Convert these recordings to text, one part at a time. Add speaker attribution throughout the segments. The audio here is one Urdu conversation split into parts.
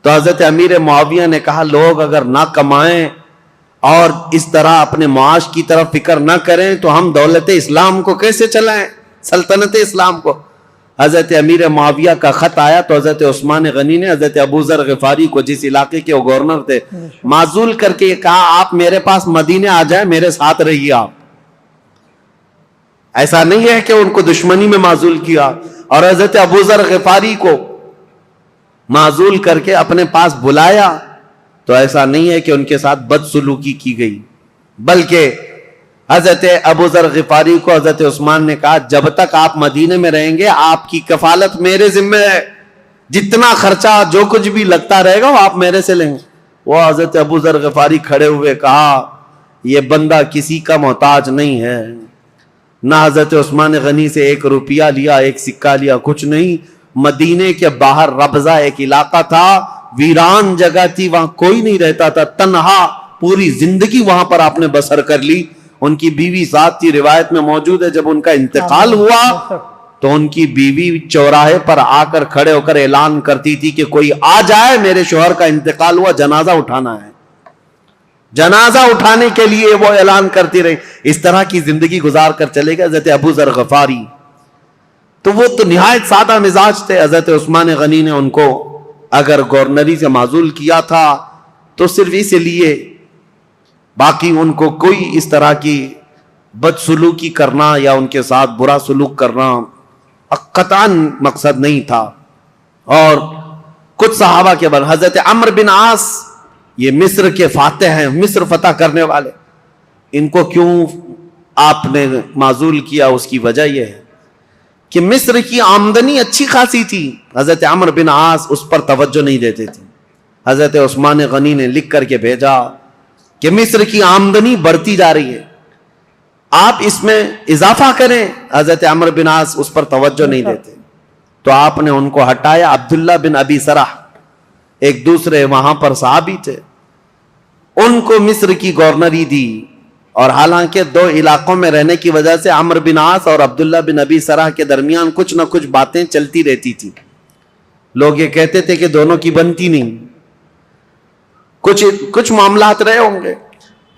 Speaker 1: تو حضرت امیر معاویہ نے کہا لوگ اگر نہ کمائیں اور اس طرح اپنے معاش کی طرف فکر نہ کریں تو ہم دولت اسلام کو کیسے چلائیں، سلطنت اسلام کو. حضرت امیر معاویہ کا خط آیا تو حضرت عثمان غنی نے حضرت ابو ذر غفاری کو، جس علاقے کے وہ گورنر تھے، معزول کر کے کہا آپ میرے پاس مدینے آ جائیں، میرے ساتھ رہیے. آپ ایسا نہیں ہے کہ ان کو دشمنی میں معزول کیا. اور حضرت ابو ذر غفاری کو معزول کر کے اپنے پاس بلایا تو ایسا نہیں ہے کہ ان کے ساتھ بدسلوکی کی گئی، بلکہ حضرت ابو ذر غفاری کو حضرت عثمان نے کہا جب تک آپ مدینے میں رہیں گے آپ کی کفالت میرے ذمہ ہے، جتنا خرچہ جو کچھ بھی لگتا رہے گا وہ آپ میرے سے لیں گے. وہ حضرت ابو ذر غفاری کھڑے ہوئے کہا یہ بندہ کسی کا محتاج نہیں ہے، نہ حضرت عثمان غنی سے 1 روپیہ لیا، 1 سکہ لیا، کچھ نہیں. مدینے کے باہر ربضہ ایک علاقہ تھا، ویران جگہ تھی، وہاں کوئی نہیں رہتا تھا، تنہا پوری زندگی وہاں پر آپ نے بسر کر لی. ان کی بیوی ساتھ تھی، روایت میں موجود ہے جب ان کا انتقال ہوا تو ان کی بیوی چوراہے پر آ کر کھڑے ہو کر اعلان کرتی تھی کہ کوئی آ جائے، میرے شوہر کا انتقال ہوا، جنازہ اٹھانا ہے. جنازہ اٹھانے کے لیے وہ اعلان کرتی رہی. اس طرح کی زندگی گزار کر چلے گئے حضرت ابو ذر غفاری. تو وہ تو نہایت سادہ مزاج تھے. حضرت عثمان غنی نے ان کو اگر گورنری سے معزول کیا تھا تو صرف اس لیے، باقی ان کو کوئی اس طرح کی بدسلوکی کرنا یا ان کے ساتھ برا سلوک کرنا قطعاً مقصد نہیں تھا. اور کچھ صحابہ کے بعد حضرت عمرو بن عاص، یہ مصر کے فاتح ہیں، مصر فتح کرنے والے، ان کو کیوں آپ نے معزول کیا؟ اس کی وجہ یہ ہے کہ مصر کی آمدنی اچھی خاصی تھی، حضرت عمرو بن عاص اس پر توجہ نہیں دیتے تھے. حضرت عثمان غنی نے لکھ کر کے بھیجا کہ مصر کی آمدنی بڑھتی جا رہی ہے، آپ اس میں اضافہ کریں. حضرت عمرو بن عاص اس پر توجہ نہیں دیتے تو آپ نے ان کو ہٹایا. عبداللہ بن ابی سرح ایک دوسرے وہاں پر صحابی تھے، ان کو مصر کی گورنری دی. اور حالانکہ 2 علاقوں میں رہنے کی وجہ سے عمرو بن عاص اور عبداللہ بن ابی سرح کے درمیان کچھ نہ کچھ باتیں چلتی رہتی تھی. لوگ یہ کہتے تھے کہ دونوں کی بنتی نہیں، کچھ معاملات رہے ہوں گے.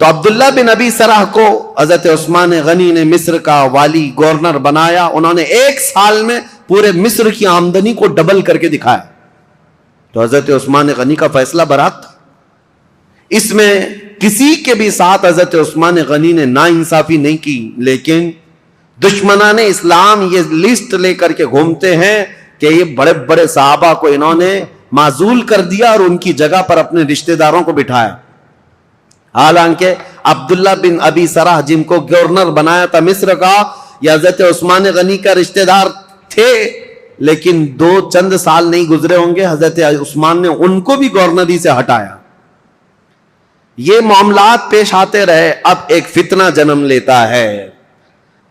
Speaker 1: تو عبداللہ بن ابی سرح کو حضرت عثمان غنی نے مصر کا والی گورنر بنایا. انہوں نے 1 سال میں پورے مصر کی آمدنی کو ڈبل کر کے دکھایا. تو حضرت عثمان غنی کا فیصلہ برحق تھا. اس میں کسی کے بھی ساتھ حضرت عثمان غنی نے ناانصافی نہیں کی، لیکن دشمنان اسلام یہ لسٹ لے کر کے گھومتے ہیں کہ یہ بڑے بڑے صحابہ کو انہوں نے معزول کر دیا اور ان کی جگہ پر اپنے رشتہ داروں کو بٹھایا. حالانکہ عبداللہ بن ابی سرح جن کو گورنر بنایا تھا مصر کا، یہ حضرت عثمان غنی کا رشتہ دار تھے، لیکن 2 سال نہیں گزرے ہوں گے حضرت عثمان نے ان کو بھی گورنری سے ہٹایا. یہ معاملات پیش آتے رہے. اب ایک فتنہ جنم لیتا ہے.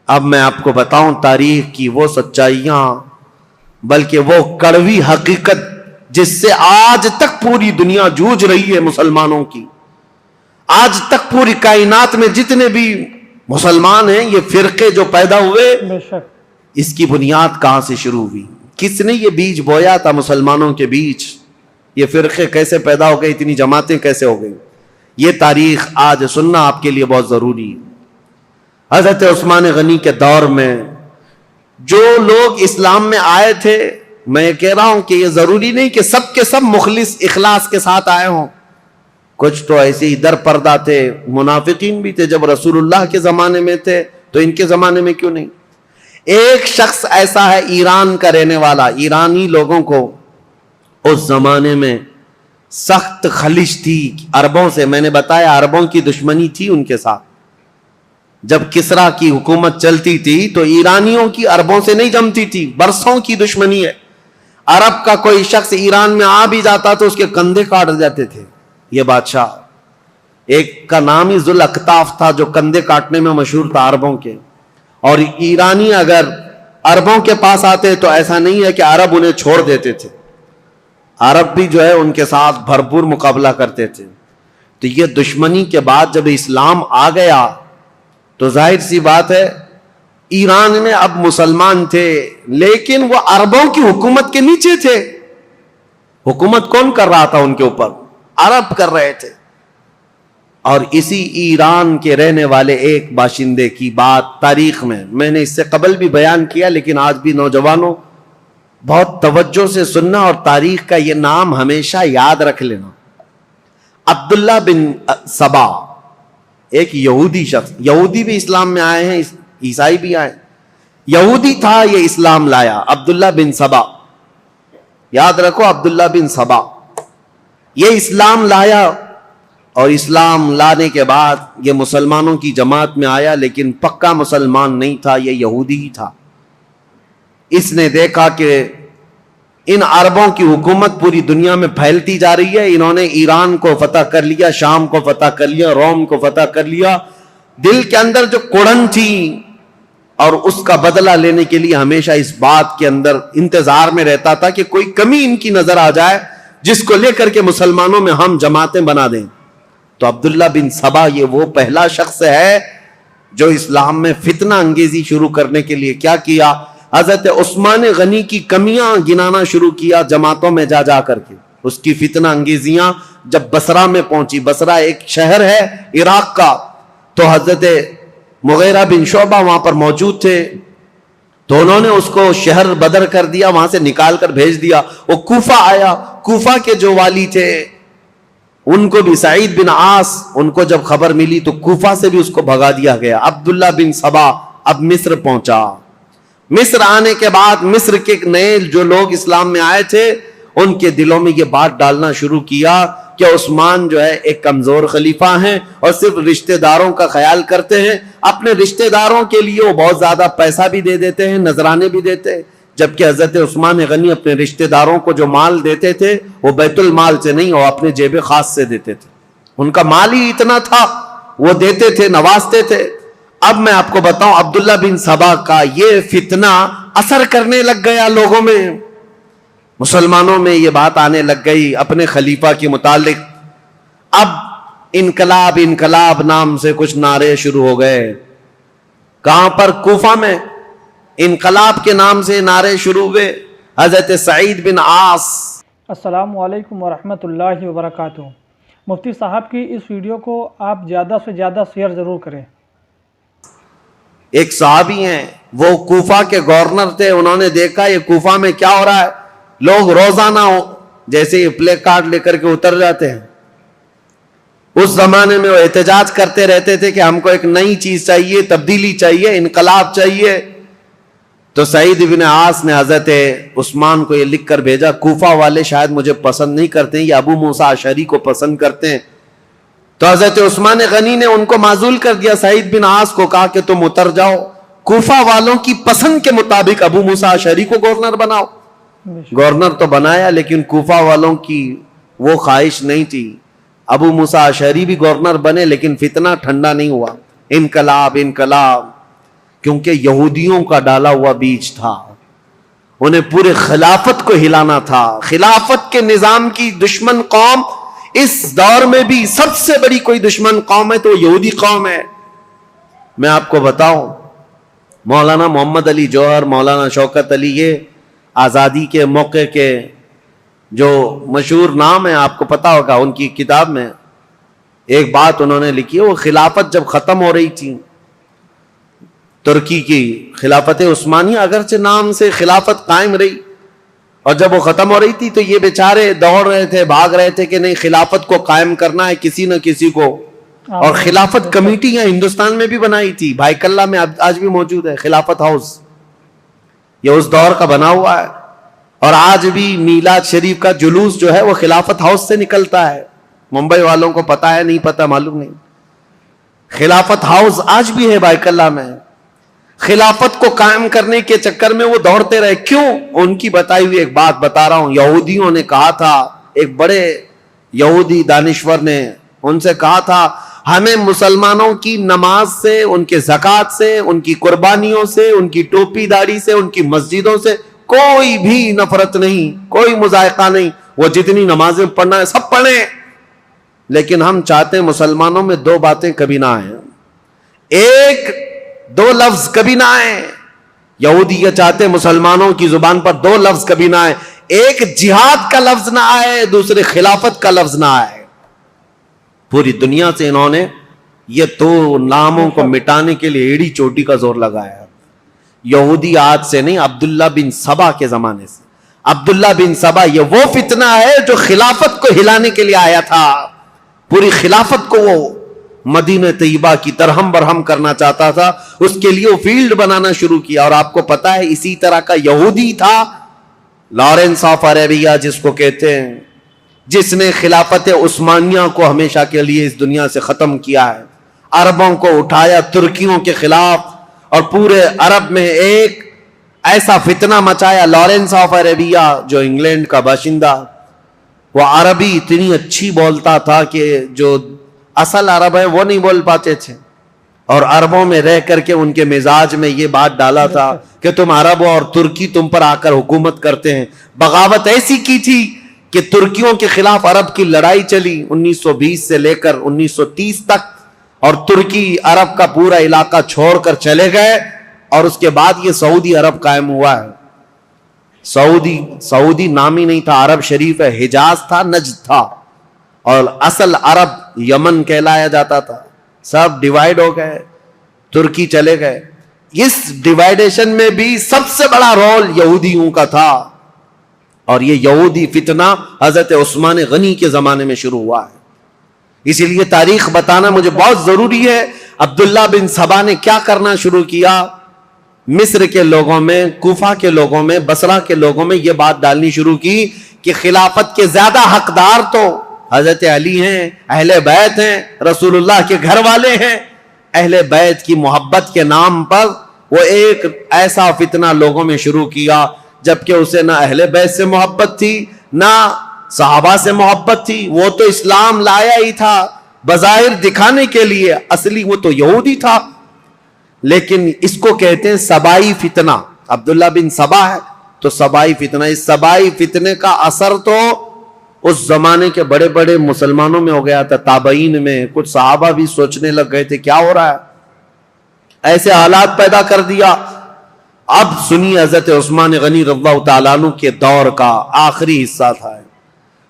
Speaker 1: اب میں آپ کو بتاؤں تاریخ کی وہ سچائیاں، بلکہ وہ کڑوی حقیقت جس سے آج تک پوری دنیا جوجھ رہی ہے مسلمانوں کی. آج تک پوری کائنات میں جتنے بھی مسلمان ہیں، یہ فرقے جو پیدا ہوئے، اس کی بنیاد کہاں سے شروع ہوئی؟ کس نے یہ بیج بویا تھا مسلمانوں کے بیچ؟ یہ فرقے کیسے پیدا ہو گئے؟ اتنی جماعتیں کیسے ہو گئی؟ یہ تاریخ آج سننا آپ کے لیے بہت ضروری ہے. حضرت عثمان غنی کے دور میں جو لوگ اسلام میں آئے تھے، میں کہہ رہا ہوں کہ یہ ضروری نہیں کہ سب کے سب مخلص اخلاص کے ساتھ آئے ہوں. کچھ تو ایسے ہی در پردہ تھے، منافقین بھی تھے. جب رسول اللہ کے زمانے میں تھے تو ان کے زمانے میں کیوں نہیں؟ ایک شخص ایسا ہے ایران کا رہنے والا. ایرانی لوگوں کو اس زمانے میں سخت خلش تھی عربوں سے. میں نے بتایا عربوں کی دشمنی تھی ان کے ساتھ. جب کسرا کی حکومت چلتی تھی تو ایرانیوں کی عربوں سے نہیں جمتی تھی، برسوں کی دشمنی ہے. عرب کا کوئی شخص ایران میں آ بھی جاتا تو اس کے کندھے کاٹ جاتے تھے. یہ بادشاہ ایک کا نام ہی ذوالأکتاف تھا جو کندھے کاٹنے میں مشہور تھا عربوں کے. اور ایرانی اگر عربوں کے پاس آتے تو ایسا نہیں ہے کہ عرب انہیں چھوڑ دیتے تھے، عرب بھی جو ہے ان کے ساتھ بھرپور مقابلہ کرتے تھے. تو یہ دشمنی کے بعد جب اسلام آ گیا تو ظاہر سی بات ہے ایران میں اب مسلمان تھے لیکن وہ عربوں کی حکومت کے نیچے تھے. حکومت کون کر رہا تھا ان کے اوپر؟ عرب کر رہے تھے. اور اسی ایران کے رہنے والے ایک باشندے کی بات تاریخ میں نے اس سے قبل بھی بیان کیا، لیکن آج بھی نوجوانوں بہت توجہ سے سننا اور تاریخ کا یہ نام ہمیشہ یاد رکھ لینا. عبداللہ بن سبا، ایک یہودی شخص، یہودی بھی اسلام میں آئے ہیں، عیسائی بھی آئے، یہودی تھا، یہ اسلام لایا. عبداللہ بن سبا، یاد رکھو، عبداللہ بن سبا یہ اسلام لایا، اور اسلام لانے کے بعد یہ مسلمانوں کی جماعت میں آیا، لیکن پکا مسلمان نہیں تھا، یہ یہودی ہی تھا. اس نے دیکھا کہ ان عربوں کی حکومت پوری دنیا میں پھیلتی جا رہی ہے، انہوں نے ایران کو فتح کر لیا، شام کو فتح کر لیا، روم کو فتح کر لیا. دل کے اندر جو کڑن تھی اور اس کا بدلہ لینے کے لیے ہمیشہ اس بات کے اندر انتظار میں رہتا تھا کہ کوئی کمی ان کی نظر آ جائے جس کو لے کر کے مسلمانوں میں ہم جماعتیں بنا دیں. تو عبداللہ بن سبا یہ وہ پہلا شخص ہے جو اسلام میں فتنہ انگیزی شروع کرنے کے لیے کیا کیا؟ حضرت عثمان غنی کی کمیاں گنانا شروع کیا جماعتوں میں جا جا کر کے. اس کی فتنہ انگیزیاں جب بصرہ میں پہنچی، بصرہ ایک شہر ہے عراق کا، تو حضرت مغیرہ بن شعبہ وہاں پر موجود تھے، تو انہوں نے اس کو شہر بدر کر دیا، وہاں سے نکال کر بھیج دیا. وہ کوفہ آیا، کوفہ کے جو والی تھے ان کو بھی، سعید بن عاص، ان کو جب خبر ملی تو کوفہ سے بھی اس کو بھگا دیا گیا. عبداللہ بن سبا اب مصر پہنچا. مصر آنے کے بعد مصر کے نئے جو لوگ اسلام میں آئے تھے ان کے دلوں میں یہ بات ڈالنا شروع کیا کہ عثمان جو ہے ایک کمزور خلیفہ ہیں اور صرف رشتہ داروں کا خیال کرتے ہیں. اپنے رشتہ داروں کے لیے وہ بہت زیادہ پیسہ بھی دے دیتے ہیں، نذرانے بھی دیتے ہیں، جبکہ حضرت عثمان غنی اپنے رشتہ داروں کو جو مال دیتے تھے وہ بیت المال سے نہیں، وہ اپنے جیب خاص سے دیتے تھے. ان کا مال ہی اتنا تھا، وہ دیتے تھے، نوازتے تھے. اب میں آپ کو بتاؤں، عبداللہ بن سبا کا یہ فتنہ اثر کرنے لگ گیا لوگوں میں، مسلمانوں میں یہ بات آنے لگ گئی اپنے خلیفہ کے متعلق. اب انقلاب انقلاب نام سے کچھ نعرے شروع ہو گئے. کہاں پر؟ کوفہ میں انقلاب کے نام سے نعرے شروع ہوئے. حضرت سعید بن عاص.
Speaker 2: السلام علیکم ورحمۃ اللہ وبرکاتہ. مفتی صاحب کی اس ویڈیو کو آپ زیادہ سے زیادہ شیئر ضرور کریں.
Speaker 1: ایک صحابی ہیں، وہ کوفہ کے گورنر تھے، انہوں نے دیکھا یہ کوفہ میں کیا ہو رہا ہے، لوگ روزانہ جیسے یہ پلے کارڈ لے کر کے اتر جاتے ہیں. اس زمانے میں وہ احتجاج کرتے رہتے تھے کہ ہم کو ایک نئی چیز چاہیے، تبدیلی چاہیے، انقلاب چاہیے. تو سعید بن عاص نے حضرت عثمان کو یہ لکھ کر بھیجا، کوفہ والے شاید مجھے پسند نہیں کرتے ہیں، یہ ابو موسیٰ اشعری کو پسند کرتے ہیں. تو حضرت عثمان غنی نے ان کو معزول کر دیا. سعید بن عاص کو کہا کہ تم اتر جاؤ، کوفہ والوں کی پسند کے مطابق ابو موسیٰ اشعری کو گورنر بناؤ. گورنر تو بنایا، لیکن کوفہ والوں کی وہ خواہش نہیں تھی. ابو موسیٰ اشعری بھی گورنر بنے، لیکن فتنہ ٹھنڈا نہیں ہوا. انقلاب انقلاب، کیونکہ یہودیوں کا ڈالا ہوا بیج تھا، انہیں پورے خلافت کو ہلانا تھا. خلافت کے نظام کی دشمن قوم اس دور میں بھی سب سے بڑی کوئی دشمن قوم ہے تو یہودی قوم ہے. میں آپ کو بتاؤں، مولانا محمد علی جوہر، مولانا شوکت علی، یہ آزادی کے موقع کے جو مشہور نام ہے، آپ کو پتا ہوگا، ان کی کتاب میں ایک بات انہوں نے لکھی ہے. وہ خلافت جب ختم ہو رہی تھی، ترکی کی خلافت عثمانیہ، اگرچہ نام سے خلافت قائم رہی، اور جب وہ ختم ہو رہی تھی تو یہ بیچارے دوڑ رہے تھے، بھاگ رہے تھے کہ نہیں، خلافت کو قائم کرنا ہے کسی نہ کسی کو. اور خلافت کمیٹیاں ہندوستان میں بھی بنائی تھی، بھائی کلہ میں آج بھی موجود ہے خلافت ہاؤس، یہ اس دور کا بنا ہوا ہے. اور آج بھی میلاد شریف کا جلوس جو ہے وہ خلافت ہاؤس سے نکلتا ہے. ممبئی والوں کو پتا ہے، نہیں پتا معلوم نہیں. خلافت ہاؤس آج بھی ہے بھائی کلہ میں. خلافت کو قائم کرنے کے چکر میں وہ دوڑتے رہے. کیوں؟ ان کی بتائی ہوئی ایک بات بتا رہا ہوں. یہودیوں نے کہا تھا، ایک بڑے یہودی دانشور نے ان سے کہا تھا، ہمیں مسلمانوں کی نماز سے، ان کے زکوٰۃ سے، ان کی قربانیوں سے، ان کی ٹوپی داڑھی سے، ان کی مسجدوں سے کوئی بھی نفرت نہیں، کوئی مذائقہ نہیں. وہ جتنی نمازیں پڑھنا ہے سب پڑھیں، لیکن ہم چاہتے ہیں مسلمانوں میں دو باتیں کبھی نہ آئیں. ایک، دو لفظ کبھی نہ آئیں. یہودی یہ چاہتے ہیں مسلمانوں کی زبان پر دو لفظ کبھی نہ آئیں. ایک جہاد کا لفظ نہ آئے، دوسرے خلافت کا لفظ نہ آئے. پوری دنیا سے انہوں نے یہ دو ناموں کو مٹانے کے لیے ایڑی چوٹی کا زور لگایا. یہودی آج سے نہیں، عبداللہ بن سبا کے زمانے سے. عبداللہ بن سبا یہ وہ فتنہ ہے جو خلافت کو ہلانے کے لیے آیا تھا. پوری خلافت کو وہ مدینہ طیبہ کی درہم برہم کرنا چاہتا تھا. اس کے لیے وہ فیلڈ بنانا شروع کیا. اور آپ کو پتا ہے اسی طرح کا یہودی تھا لارنس آف عربیہ جس کو کہتے ہیں، جس نے خلافت عثمانیہ کو ہمیشہ کے لیے اس دنیا سے ختم کیا ہے. عربوں کو اٹھایا ترکیوں کے خلاف اور پورے عرب میں ایک ایسا فتنہ مچایا. لارنس آف عربیہ جو انگلینڈ کا باشندہ، وہ عربی اتنی اچھی بولتا تھا کہ جو اصل عرب ہے وہ نہیں بول پاتے تھے. اور عربوں میں رہ کر کے ان کے مزاج میں یہ بات ڈالا تھا کہ تم عرب ہو اور ترکی تم پر آ کر حکومت کرتے ہیں. بغاوت ایسی کی تھی کہ ترکیوں کے خلاف عرب کی لڑائی چلی 1920 سے لے کر 1930 تک، اور ترکی عرب کا پورا علاقہ چھوڑ کر چلے گئے. اور اس کے بعد یہ سعودی عرب قائم ہوا ہے. سعودی نام ہی نہیں تھا، عرب شریف ہے. حجاز تھا، نجد تھا، اور اصل عرب یمن کہلایا جاتا تھا. سب ڈیوائیڈ ہو گئے، ترکی چلے گئے. اس ڈیوائیڈیشن میں بھی سب سے بڑا رول یہودیوں کا تھا. اور یہ یہودی فتنہ حضرت عثمان غنی کے زمانے میں شروع ہوا ہے. اسی لیے تاریخ بتانا مجھے بہت ضروری ہے. عبداللہ بن سبا نے کیا کرنا شروع کیا؟ مصر کے لوگوں میں، کوفہ کے لوگوں میں، بصرہ کے لوگوں میں یہ بات ڈالنی شروع کی کہ خلافت کے زیادہ حقدار تو حضرت علی ہیں، اہل بیت ہیں، رسول اللہ کے گھر والے ہیں. اہل بیت کی محبت کے نام پر وہ ایک ایسا فتنہ لوگوں میں شروع کیا، جبکہ اسے نہ اہل بیت سے محبت تھی نہ صحابہ سے محبت تھی. وہ تو اسلام لایا ہی تھا بظاہر دکھانے کے لیے، اصلی وہ تو یہودی تھا. لیکن اس کو کہتے ہیں سبائی فتنہ. عبداللہ بن سبا ہے تو سبائی فتنہ. اس سبائی فتنے کا اثر تو اس زمانے کے بڑے بڑے مسلمانوں میں ہو گیا تھا، تابعین میں. کچھ صحابہ بھی سوچنے لگ گئے تھے کیا ہو رہا ہے، ایسے حالات پیدا کر دیا. اب سنی حضرت عثمان غنی رضی اللہ تعالیٰ عنہ کے دور کا آخری حصہ تھا.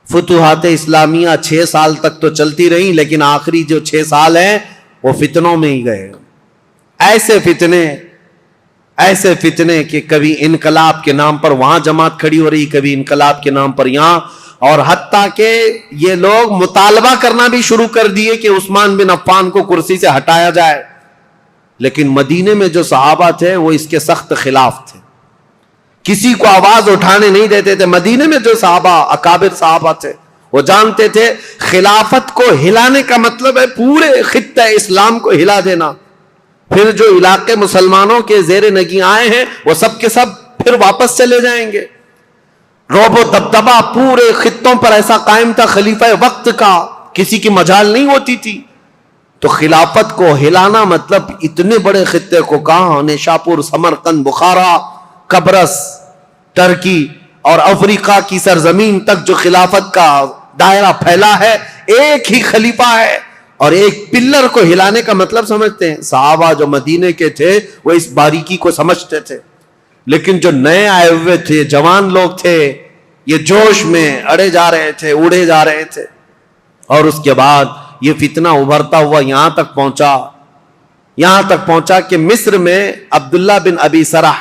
Speaker 1: فتوحات اسلامیہ 6 سال تک تو چلتی رہی، لیکن آخری جو 6 سال ہیں وہ فتنوں میں ہی گئے. ایسے فتنے کہ کبھی انقلاب کے نام پر وہاں جماعت کھڑی ہو رہی، کبھی انقلاب کے نام پر یہاں. اور حتیٰ کہ یہ لوگ مطالبہ کرنا بھی شروع کر دیے کہ عثمان بن عفان کو کرسی سے ہٹایا جائے. لیکن مدینے میں جو صحابہ تھے وہ اس کے سخت خلاف تھے، کسی کو آواز اٹھانے نہیں دیتے تھے. مدینے میں جو صحابہ اکابر صحابہ تھے وہ جانتے تھے خلافت کو ہلانے کا مطلب ہے پورے خطہ اسلام کو ہلا دینا. پھر جو علاقے مسلمانوں کے زیر نگیں آئے ہیں وہ سب کے سب پھر واپس چلے جائیں گے. رعب و دبدبہ پورے خطوں پر ایسا قائم تھا خلیفہ وقت کا، کسی کی مجال نہیں ہوتی تھی. تو خلافت کو ہلانا مطلب اتنے بڑے خطے کو، کہاں نیشاپور، سمرقند، بخارا، قبرص، ترکی اور افریقہ کی سرزمین تک جو خلافت کا دائرہ پھیلا ہے، ایک ہی خلیفہ ہے. اور ایک پلر کو ہلانے کا مطلب سمجھتے ہیں. صحابہ جو مدینے کے تھے وہ اس باریکی کو سمجھتے تھے، لیکن جو نئے آئے ہوئے تھے، جوان لوگ تھے، یہ جوش میں اڑے جا رہے تھے، اڑے جا رہے تھے. اور اس کے بعد یہ فتنہ ابھرتا ہوا یہاں تک پہنچا کہ مصر میں عبداللہ بن ابی سرح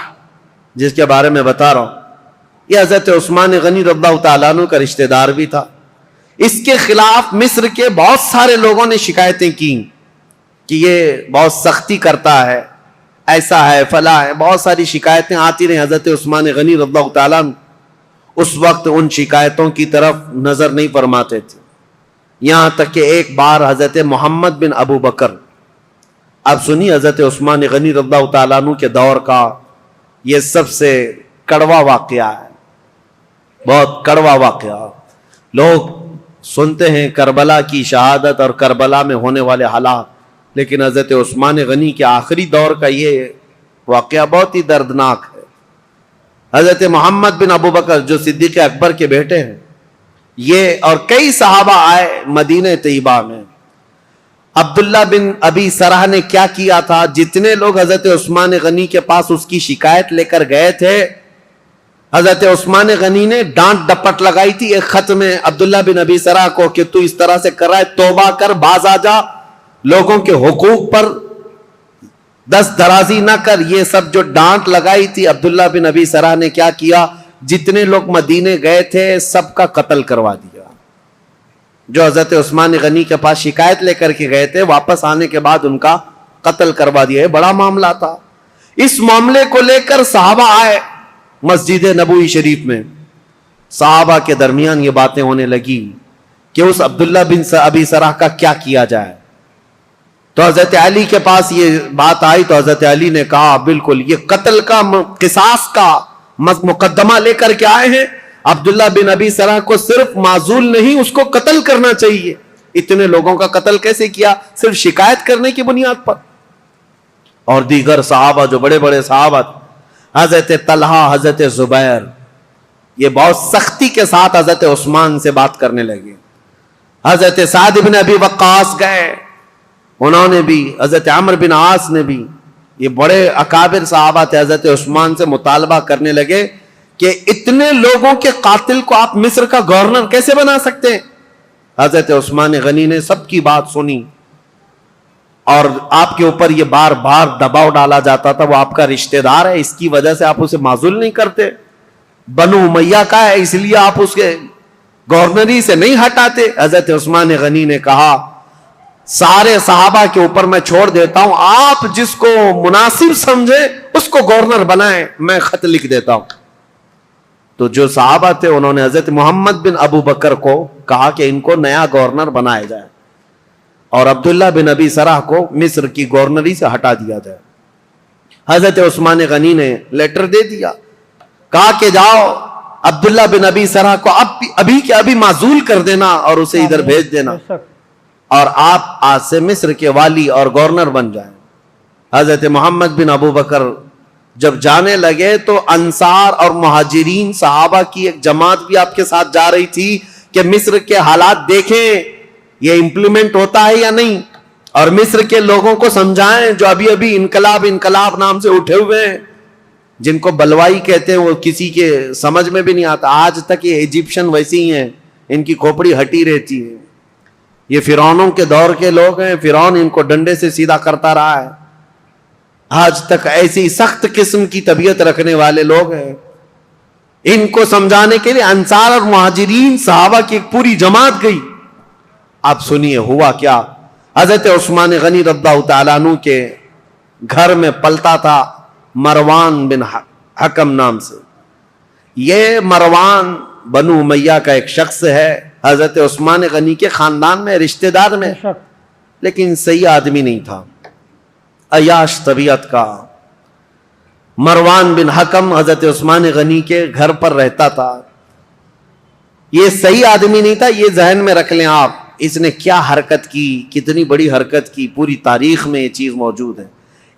Speaker 1: جس کے بارے میں بتا رہا ہوں، یہ حضرت عثمان غنی رضی اللہ تعالیٰ عنہ کا رشتہ دار بھی تھا. اس کے خلاف مصر کے بہت سارے لوگوں نے شکایتیں کی کہ یہ بہت سختی کرتا ہے، ایسا ہے، فلاں ہے. بہت ساری شکایتیں آتی رہیں. حضرت عثمان غنی رضی اللہ تعالیٰ عنہ اس وقت ان شکایتوں کی طرف نظر نہیں فرماتے تھے. یہاں تک کہ ایک بار حضرت محمد بن ابو بکر، اب سنی حضرت عثمان غنی رضی اللہ تعالیٰ عنہ کے دور کا یہ سب سے کڑوا واقعہ ہے، بہت کڑوا واقعہ. لوگ سنتے ہیں کربلا کی شہادت اور کربلا میں ہونے والے حالات، لیکن حضرت عثمان غنی کے آخری دور کا یہ واقعہ بہت ہی دردناک ہے. حضرت محمد بن ابو بکر جو صدیق اکبر کے بیٹے ہیں، یہ اور کئی صحابہ آئے مدینہ طیبہ میں. عبداللہ بن ابی سرح نے کیا کیا تھا، جتنے لوگ حضرت عثمان غنی کے پاس اس کی شکایت لے کر گئے تھے حضرت عثمان غنی نے ڈانٹ ڈپٹ لگائی تھی ایک خط میں عبداللہ بن ابی سرح کو کہ تو اس طرح سے کر رہا ہے، توبہ کر، باز آ جا، لوگوں کے حقوق پر دست درازی نہ کر. یہ سب جو ڈانٹ لگائی تھی، عبداللہ بن ابی سرح نے کیا کیا؟ جتنے لوگ مدینے گئے تھے سب کا قتل کروا دیا. جو حضرت عثمان غنی کے پاس شکایت لے کر کے گئے تھے، واپس آنے کے بعد ان کا قتل کروا دیا. یہ بڑا معاملہ تھا. اس معاملے کو لے کر صحابہ آئے مسجد نبوی شریف میں. صحابہ کے درمیان یہ باتیں ہونے لگی کہ اس عبداللہ بن ابی سرح کا کیا کیا جائے. تو حضرت علی کے پاس یہ بات آئی تو حضرت علی نے کہا بالکل یہ قتل کا قصاص کا مقدمہ لے کر کے آئے ہیں. عبداللہ بن ابی سرح کو صرف معزول نہیں، اس کو قتل کرنا چاہیے. اتنے لوگوں کا قتل کیسے کیا؟ صرف شکایت کرنے کی بنیاد پر. اور دیگر صحابہ جو بڑے بڑے صحابہ، حضرت طلحہ، حضرت زبیر، یہ بہت سختی کے ساتھ حضرت عثمان سے بات کرنے لگے. حضرت سعد بن ابی وقاص گئے، انہوں نے بھی، حضرت عمرو بن عاص نے بھی، یہ بڑے اکابر صحابہ تھے، حضرت عثمان سے مطالبہ کرنے لگے کہ اتنے لوگوں کے قاتل کو آپ مصر کا گورنر کیسے بنا سکتے ہیں؟ حضرت عثمان غنی نے سب کی بات سنی، اور آپ کے اوپر یہ بار بار دباؤ ڈالا جاتا تھا، وہ آپ کا رشتہ دار ہے، اس کی وجہ سے آپ اسے معزول نہیں کرتے، بنو امیہ کا ہے اس لیے آپ اس کے گورنری سے نہیں ہٹاتے. حضرت عثمان غنی نے کہا سارے صحابہ کے اوپر میں چھوڑ دیتا ہوں، آپ جس کو مناسب سمجھے اس کو گورنر بنائیں، میں خط لکھ دیتا ہوں. تو جو صحابہ تھے انہوں نے حضرت محمد بن ابو بکر کو کہا کہ ان کو نیا گورنر بنایا جائے اور عبداللہ بن ابی سرح کو مصر کی گورنری سے ہٹا دیا جائے. حضرت عثمان غنی نے لیٹر دے دیا، کہا کہ جاؤ عبداللہ بن ابی سرح کو ابھی کے ابھی معزول کر دینا اور اسے ادھر بھیج دینا، اور آپ آج سے مصر کے والی اور گورنر بن جائیں. حضرت محمد بن ابو بکر جب جانے لگے تو انصار اور مہاجرین صحابہ کی ایک جماعت بھی آپ کے ساتھ جا رہی تھی کہ مصر کے حالات دیکھیں یہ امپلیمنٹ ہوتا ہے یا نہیں، اور مصر کے لوگوں کو سمجھائیں جو ابھی ابھی انقلاب نام سے اٹھے ہوئے ہیں، جن کو بلوائی کہتے ہیں، وہ کسی کے سمجھ میں بھی نہیں آتا. آج تک یہ ایجپشن ویسے ہی ہیں، ان کی کھوپڑی ہٹی رہتی ہے. یہ فرعونوں کے دور کے لوگ ہیں، فرعون ان کو ڈنڈے سے سیدھا کرتا رہا ہے. آج تک ایسی سخت قسم کی طبیعت رکھنے والے لوگ ہیں. ان کو سمجھانے کے لیے انصار اور مہاجرین صحابہ کی ایک پوری جماعت گئی. آپ سنیے ہوا کیا. حضرت عثمان غنی رضی اللہ تعالیٰ عنہ کے گھر میں پلتا تھا مروان بن حکم نام سے. یہ مروان بنو امیہ کا ایک شخص ہے، حضرت عثمان غنی کے خاندان میں، رشتہ دار میں، لیکن صحیح آدمی نہیں تھا، عیاش طبیعت کا. مروان بن حکم حضرت عثمان غنی کے گھر پر رہتا تھا. یہ صحیح آدمی نہیں تھا، یہ ذہن میں رکھ لیں آپ. اس نے کیا حرکت کی، کتنی بڑی حرکت کی، پوری تاریخ میں یہ چیز موجود ہے.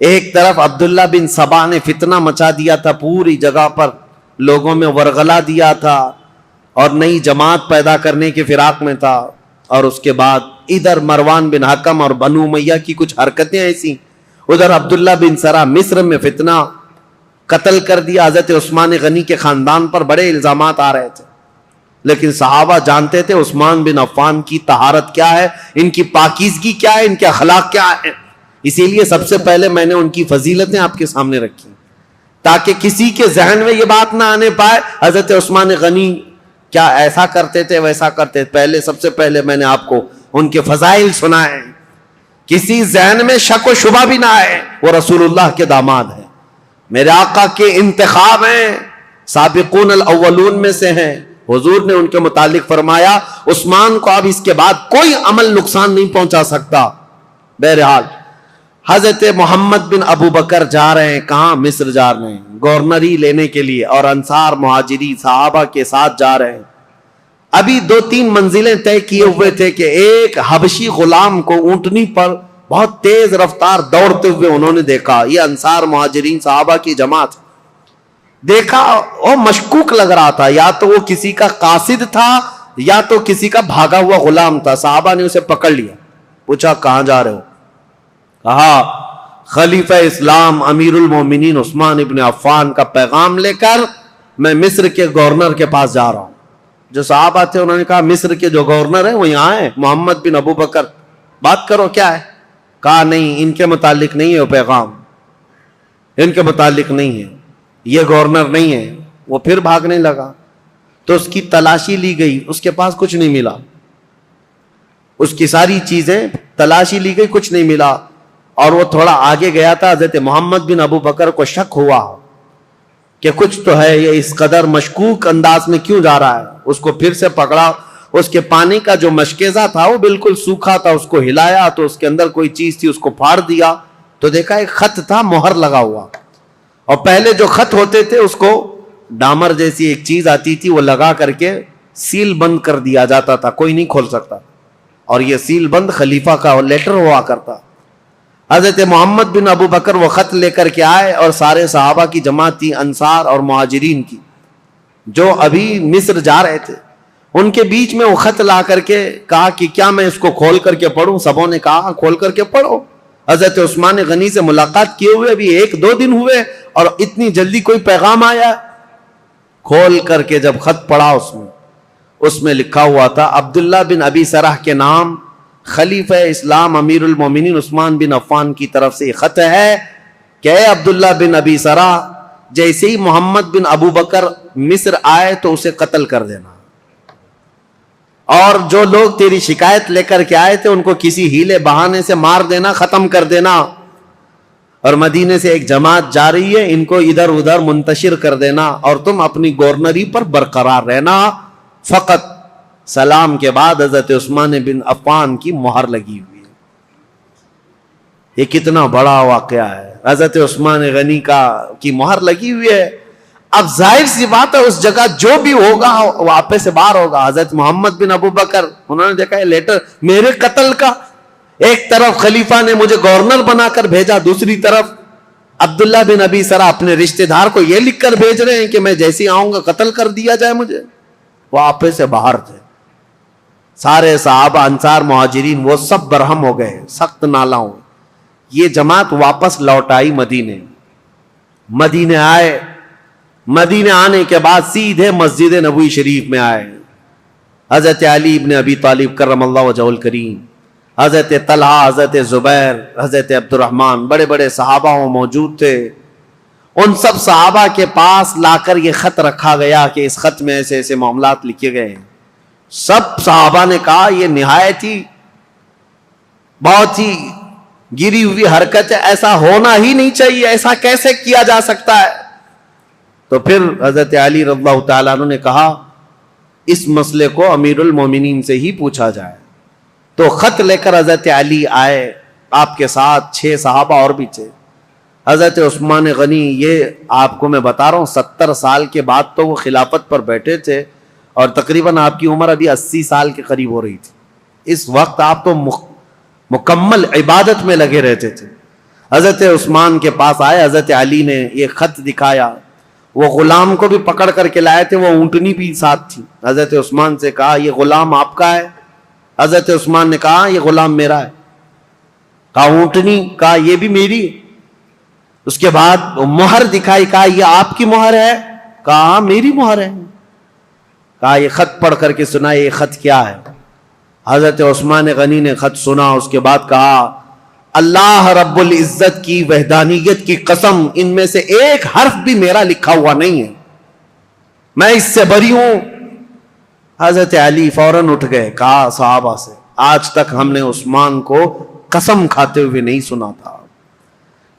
Speaker 1: ایک طرف عبداللہ بن سبا نے فتنہ مچا دیا تھا پوری جگہ پر، لوگوں میں ورغلا دیا تھا اور نئی جماعت پیدا کرنے کے فراق میں تھا. اور اس کے بعد ادھر مروان بن حکم اور بنو امیہ کی کچھ حرکتیں ایسی، ادھر عبداللہ بن سرح مصر میں فتنہ، قتل کر دیا. حضرت عثمان غنی کے خاندان پر بڑے الزامات آ رہے تھے، لیکن صحابہ جانتے تھے عثمان بن عفان کی طہارت کیا ہے، ان کی پاکیزگی کیا ہے، ان کے اخلاق کیا ہے. اسی لیے سب سے پہلے میں نے ان کی فضیلتیں آپ کے سامنے رکھی تاکہ کسی کے ذہن میں یہ بات نہ آنے پائے حضرت عثمان غنی کیا ایسا کرتے تھے ویسا کرتے. پہلے سب سے پہلے میں نے آپ کو ان کے فضائل سنائے، کسی ذہن میں شک و شبہ بھی نہ آئے. وہ رسول اللہ کے داماد ہیں، میرے آقا کے انتخاب ہیں، سابقون الاولون میں سے ہیں. حضور نے ان کے متعلق فرمایا عثمان کو اب اس کے بعد کوئی عمل نقصان نہیں پہنچا سکتا. بہرحال حضرت محمد بن ابو بکر جا رہے ہیں، کہاں؟ مصر جا رہے ہیں گورنری لینے کے لیے، اور انصار مہاجری صحابہ کے ساتھ جا رہے ہیں. ابھی 2-3 منزلیں طے کیے ہوئے تھے کہ ایک حبشی غلام کو اونٹنی پر بہت تیز رفتار دوڑتے ہوئے انہوں نے دیکھا. یہ انصار مہاجرین صحابہ کی جماعت دیکھا، وہ مشکوک لگ رہا تھا، یا تو وہ کسی کا قاصد تھا یا تو کسی کا بھاگا ہوا غلام تھا. صحابہ نے اسے پکڑ لیا، پوچھا کہاں جا رہے ہو؟ کہا خلیفہ اسلام امیر المومنین عثمان ابن عفان کا پیغام لے کر میں مصر کے گورنر کے پاس جا رہا ہوں. جو صحابہ تھے انہوں نے کہا مصر کے جو گورنر ہیں وہ یہاں ہیں, محمد بن ابو بکر, بات کرو کیا ہے. کہا نہیں, ان کے متعلق نہیں ہے وہ پیغام, ان کے متعلق نہیں ہے, یہ گورنر نہیں ہے. وہ پھر بھاگنے لگا تو اس کی تلاشی لی گئی, اس کے پاس کچھ نہیں ملا, اس کی ساری چیزیں تلاشی لی گئی, کچھ نہیں ملا. اور وہ تھوڑا آگے گیا تھا, حضرت محمد بن ابو بکر کو شک ہوا کہ کچھ تو ہے, یہ اس قدر مشکوک انداز میں کیوں جا رہا ہے. اس کو پھر سے پکڑا, اس کے پانی کا جو مشکیزہ تھا وہ بالکل سوکھا تھا, اس کو ہلایا تو اس کے اندر کوئی چیز تھی, اس کو پھاڑ دیا تو دیکھا ایک خط تھا مہر لگا ہوا. اور پہلے جو خط ہوتے تھے اس کو ڈامر جیسی ایک چیز آتی تھی, وہ لگا کر کے سیل بند کر دیا جاتا تھا, کوئی نہیں کھول سکتا. اور یہ سیل بند خلیفہ کا لیٹر ہوا کرتا. حضرت محمد بن ابو بکر وہ خط لے کر کے آئے اور سارے صحابہ کی جماعت تھی, انصار اور مہاجرین کی, جو ابھی مصر جا رہے تھے. ان کے بیچ میں وہ خط لا کر کے کہا کہ کیا میں اس کو کھول کر کے پڑھوں. سبوں نے کہا کھول کر کے پڑھو. حضرت عثمان غنی سے ملاقات کیے ہوئے ابھی 1-2 دن ہوئے اور اتنی جلدی کوئی پیغام آیا. کھول کر کے جب خط پڑھا اس میں لکھا ہوا تھا عبداللہ بن ابی سرح کے نام, خلیفہ اسلام امیر المومنین عثمان بن عفان کی طرف سے یہ خط ہے کہ اے عبداللہ بن ابی سرح, جیسے ہی محمد بن ابو بکر مصر آئے تو اسے قتل کر دینا, اور جو لوگ تیری شکایت لے کر کے آئے تھے ان کو کسی ہیلے بہانے سے مار دینا, ختم کر دینا. اور مدینے سے ایک جماعت جا رہی ہے, ان کو ادھر ادھر منتشر کر دینا, اور تم اپنی گورنری پر برقرار رہنا. فقط سلام کے بعد حضرت عثمان بن عفان کی مہر لگی ہوئی ہے. یہ کتنا بڑا واقعہ ہے, حضرت عثمان غنی کی مہر لگی ہوئی ہے. اب ظاہر سی بات ہے اس جگہ جو بھی ہوگا وہ آپے سے باہر ہوگا. حضرت محمد بن ابو بکر انہوں نے دیکھا یہ لیٹر میرے قتل کا, ایک طرف خلیفہ نے مجھے گورنر بنا کر بھیجا, دوسری طرف عبداللہ بن ابی سرح اپنے رشتہ دار کو یہ لکھ کر بھیج رہے ہیں کہ میں جیسے آؤں گا قتل کر دیا جائے مجھے. وہ آپے سے باہر تھے. سارے صحابہ انصار مہاجرین وہ سب برہم ہو گئے, سخت نالا ہو. یہ جماعت واپس لوٹ آئی مدینے آئے. مدینے آنے کے بعد سیدھے مسجد نبوی شریف میں آئے. حضرت علی ابن ابی طالب کرم اللہ وجہہ الکریم, حضرت طلحہ, حضرت زبیر, حضرت عبد الرحمن, بڑے بڑے صحابہ موجود تھے. ان سب صحابہ کے پاس لا کر یہ خط رکھا گیا کہ اس خط میں ایسے ایسے معاملات لکھے گئے ہیں. سب صحابہ نے کہا یہ نہایت ہی بہت ہی گری ہوئی حرکت ہے, ایسا ہونا ہی نہیں چاہیے, ایسا کیسے کیا جا سکتا ہے. تو پھر حضرت علی رضی اللہ تعالیٰ عنہ نے کہا اس مسئلے کو امیر المومنین سے ہی پوچھا جائے. تو خط لے کر حضرت علی آئے, آپ کے ساتھ 6 صحابہ اور بھی تھے. حضرت عثمان غنی, یہ آپ کو میں بتا رہا ہوں 70 سال کے بعد تو وہ خلافت پر بیٹھے تھے, اور تقریباً آپ کی عمر ابھی 80 سال کے قریب ہو رہی تھی. اس وقت آپ تو مکمل عبادت میں لگے رہتے تھے. حضرت عثمان کے پاس آئے, حضرت علی نے یہ خط دکھایا. وہ غلام کو بھی پکڑ کر کے لائے تھے, وہ اونٹنی بھی ساتھ تھی. حضرت عثمان سے کہا یہ غلام آپ کا ہے؟ حضرت عثمان نے کہا یہ غلام میرا ہے. کہا اونٹنی؟ کہا یہ بھی میری. اس کے بعد مہر دکھائی, کہا یہ آپ کی مہر ہے؟ کہا میری مہر ہے. کہا یہ خط پڑھ کر کے سنا, یہ خط کیا ہے؟ حضرت عثمان غنی نے خط سنا, اس کے بعد کہا اللہ رب العزت کی وحدانیت کی قسم, ان میں سے ایک حرف بھی میرا لکھا ہوا نہیں ہے, میں اس سے بری ہوں. حضرت علی فوراً اٹھ گئے, کہا صحابہ سے آج تک ہم نے عثمان کو قسم کھاتے ہوئے نہیں سنا تھا.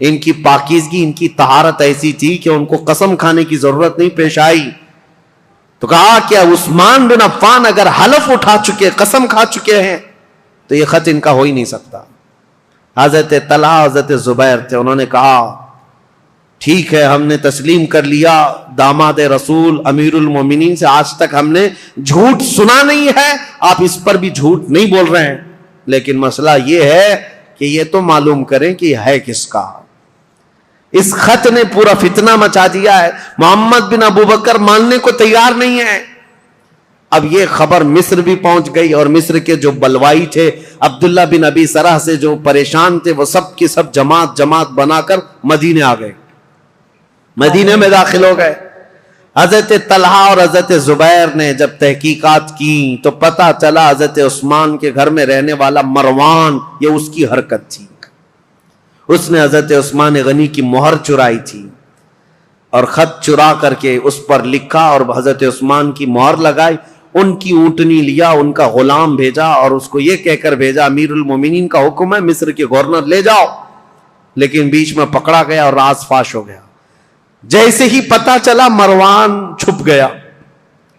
Speaker 1: ان کی پاکیزگی, ان کی طہارت ایسی تھی کہ ان کو قسم کھانے کی ضرورت نہیں پیش آئی. تو کہا کہ عثمان بن عفان اگر حلف اٹھا چکے, قسم کھا چکے ہیں, تو یہ خط ان کا ہو ہی نہیں سکتا. حضرت طلحہ, حضرت زبیر تھے, انہوں نے کہا ٹھیک ہے ہم نے تسلیم کر لیا, داماد رسول امیر المومنین سے آج تک ہم نے جھوٹ سنا نہیں ہے, آپ اس پر بھی جھوٹ نہیں بول رہے ہیں, لیکن مسئلہ یہ ہے کہ یہ تو معلوم کریں کہ یہ ہے کس کا. اس خط نے پورا فتنہ مچا دیا ہے. محمد بن ابو بکر ماننے کو تیار نہیں ہے. اب یہ خبر مصر بھی پہنچ گئی, اور مصر کے جو بلوائی تھے عبداللہ بن ابی سرح سے جو پریشان تھے, وہ سب کے سب جماعت بنا کر مدینے آ گئے, مدینے میں داخل ہو گئے. حضرت طلحہ اور حضرت زبیر نے جب تحقیقات کی تو پتہ چلا حضرت عثمان کے گھر میں رہنے والا مروان یہ اس کی حرکت تھی. اس نے حضرت عثمان غنی کی مہر چرائی تھی اور خط چرا کر کے اس پر لکھا اور حضرت عثمان کی مہر لگائی. ان کی اونٹنی لیا, ان کا غلام بھیجا اور اس کو یہ کہہ کر بھیجا امیر المومنین کا حکم ہے مصر کے گورنر لے جاؤ. لیکن بیچ میں پکڑا گیا اور راز فاش ہو گیا. جیسے ہی پتا چلا مروان چھپ گیا.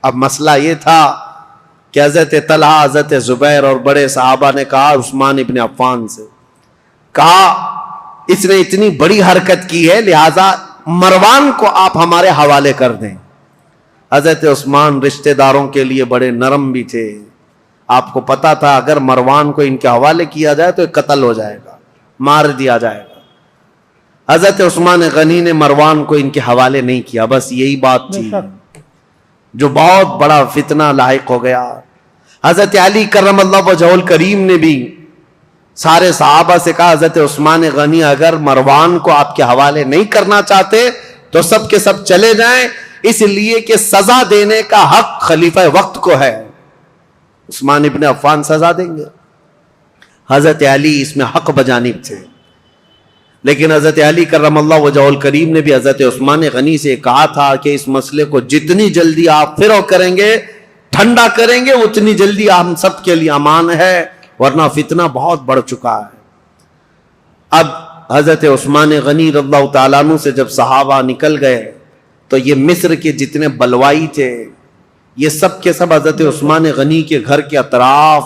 Speaker 1: اب مسئلہ یہ تھا کہ حضرت طلحہ حضرت زبیر اور بڑے صحابہ نے کہا عثمان ابن عفان سے, کہا اس نے اتنی بڑی حرکت کی ہے لہذا مروان کو آپ ہمارے حوالے کر دیں. حضرت عثمان رشتہ داروں کے لیے بڑے نرم بھی تھے. آپ کو پتا تھا اگر مروان کو ان کے حوالے کیا جائے تو قتل ہو جائے گا, مار دیا جائے گا. حضرت عثمان غنی نے مروان کو ان کے حوالے نہیں کیا. بس یہی بات تھی جو بہت بڑا فتنہ لاحق ہو گیا. حضرت علی کرم اللہ وجہہ الکریم نے بھی سارے صحابہ سے کہا حضرت عثمان غنی اگر مروان کو آپ کے حوالے نہیں کرنا چاہتے تو سب کے سب چلے جائیں, اس لیے کہ سزا دینے کا حق خلیفہ وقت کو ہے. عثمان ابن عفان سزا دیں گے. حضرت علی اس میں حق بجانب تھے. لیکن حضرت علی کرم اللہ وجہہ الکریم نے بھی حضرت عثمان غنی سے کہا تھا کہ اس مسئلے کو جتنی جلدی آپ فرو کریں گے, ٹھنڈا کریں گے, اتنی جلدی ہم سب کے لیے امان ہے, ورنہ فتنہ بہت بڑھ چکا ہے. اب حضرت عثمان غنی رضی اللہ تعالیٰ عنہ سے جب صحابہ نکل گئے تو یہ مصر کے جتنے بلوائی تھے یہ سب کے سب حضرت عثمان غنی کے گھر کے اطراف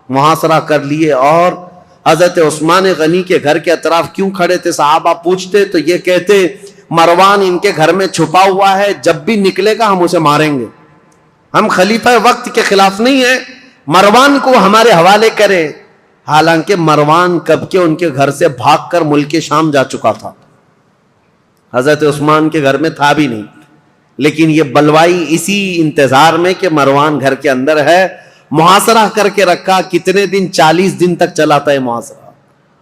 Speaker 1: محاصرہ کر لیے. اور حضرت عثمان غنی کے گھر کے اطراف کیوں کھڑے تھے صحابہ پوچھتے تو یہ کہتے مروان ان کے گھر میں چھپا ہوا ہے, جب بھی نکلے گا ہم اسے ماریں گے. ہم خلیفہ وقت کے خلاف نہیں ہیں, مروان کو ہمارے حوالے کرے. حالانکہ مروان کب کے ان کے گھر سے بھاگ کر ملک شام جا چکا تھا, حضرت عثمان کے گھر میں تھا بھی نہیں. لیکن یہ بلوائی اسی انتظار میں کہ مروان گھر کے اندر ہے محاصرہ کر کے رکھا. کتنے دن, 40 دن تک چلا تھا یہ محاصرہ.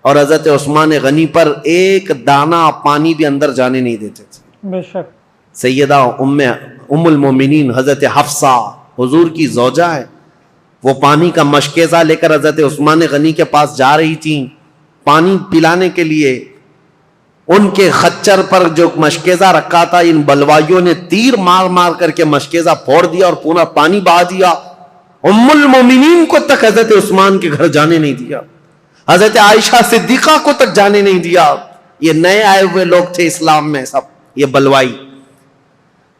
Speaker 1: اور حضرت عثمان غنی پر ایک دانہ پانی بھی اندر جانے نہیں دیتے تھے.
Speaker 2: بے شک
Speaker 1: سیدہ ام المومنین حضرت حفصہ حضور کی زوجہ ہے, وہ پانی کا مشکیزہ لے کر حضرت عثمان غنی کے پاس جا رہی تھیں پانی پلانے کے لیے. ان کے خچر پر جو مشکیزہ رکھا تھا ان بلوائیوں نے تیر مار مار کر کے مشکیزہ پھوڑ دیا اور پورا پانی بہا دیا. ام المومنین کو تک حضرت عثمان کے گھر جانے نہیں دیا, حضرت عائشہ صدیقہ کو تک جانے نہیں دیا. یہ نئے آئے ہوئے لوگ تھے اسلام میں سب, یہ بلوائی.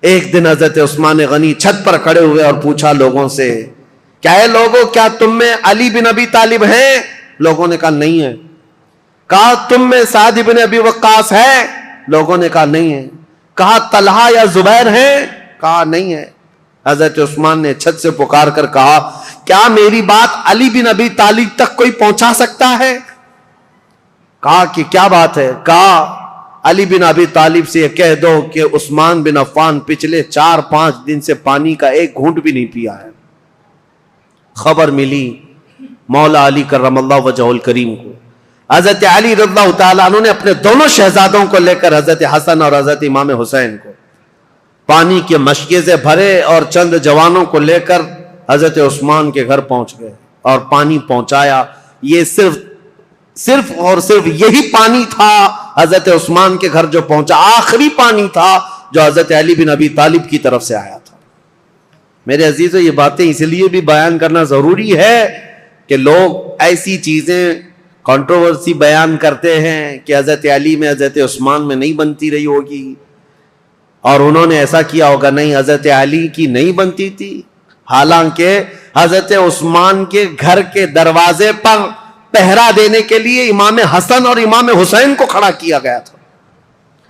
Speaker 1: ایک دن حضرت عثمان غنی چھت پر کھڑے ہوئے اور پوچھا لوگوں سے, کیا ہے لوگوں, کیا تم میں علی بن ابی طالب ہیں؟ لوگوں نے کہا نہیں ہے. کہا تم میں سعد بن ابی وقاص ہے؟ لوگوں نے کہا نہیں ہے. کہا طلحہ یا زبیر ہیں؟ کہا نہیں ہے. حضرت عثمان نے چھت سے پکار کر کہا کیا میری بات علی بن ابی طالب تک کوئی پہنچا سکتا ہے؟ کہا کہ کیا بات ہے؟ کہا علی بن ابی طالب سے یہ کہہ دو کہ عثمان بن عفان پچھلے 4-5 دن سے پانی کا ایک گھونٹ بھی نہیں پیا ہے. خبر ملی مولا علی کرم اللہ وجہہ الکریم کو. حضرت علی رضی اللہ تعالیٰ عنہ نے اپنے دونوں شہزادوں کو لے کر حضرت حسن اور حضرت امام حسین کو پانی کے مشکیزے بھرے اور چند جوانوں کو لے کر حضرت عثمان کے گھر پہنچ گئے اور پانی پہنچایا. یہ صرف اور صرف یہی پانی تھا حضرت عثمان کے گھر جو پہنچا, آخری پانی تھا جو حضرت علی بن ابی طالب کی طرف سے آیا تھا. میرے عزیزو یہ باتیں اس لیے بھی بیان کرنا ضروری ہے کہ لوگ ایسی چیزیں کنٹروورسی بیان کرتے ہیں کہ حضرت علی میں حضرت عثمان میں نہیں بنتی رہی ہوگی اور انہوں نے ایسا کیا ہوگا. نہیں, حضرت علی کی نہیں بنتی تھی. حالانکہ حضرت عثمان کے گھر کے دروازے پر پہرا دینے کے لیے امام حسن اور امام حسین کو کھڑا کیا گیا تھا.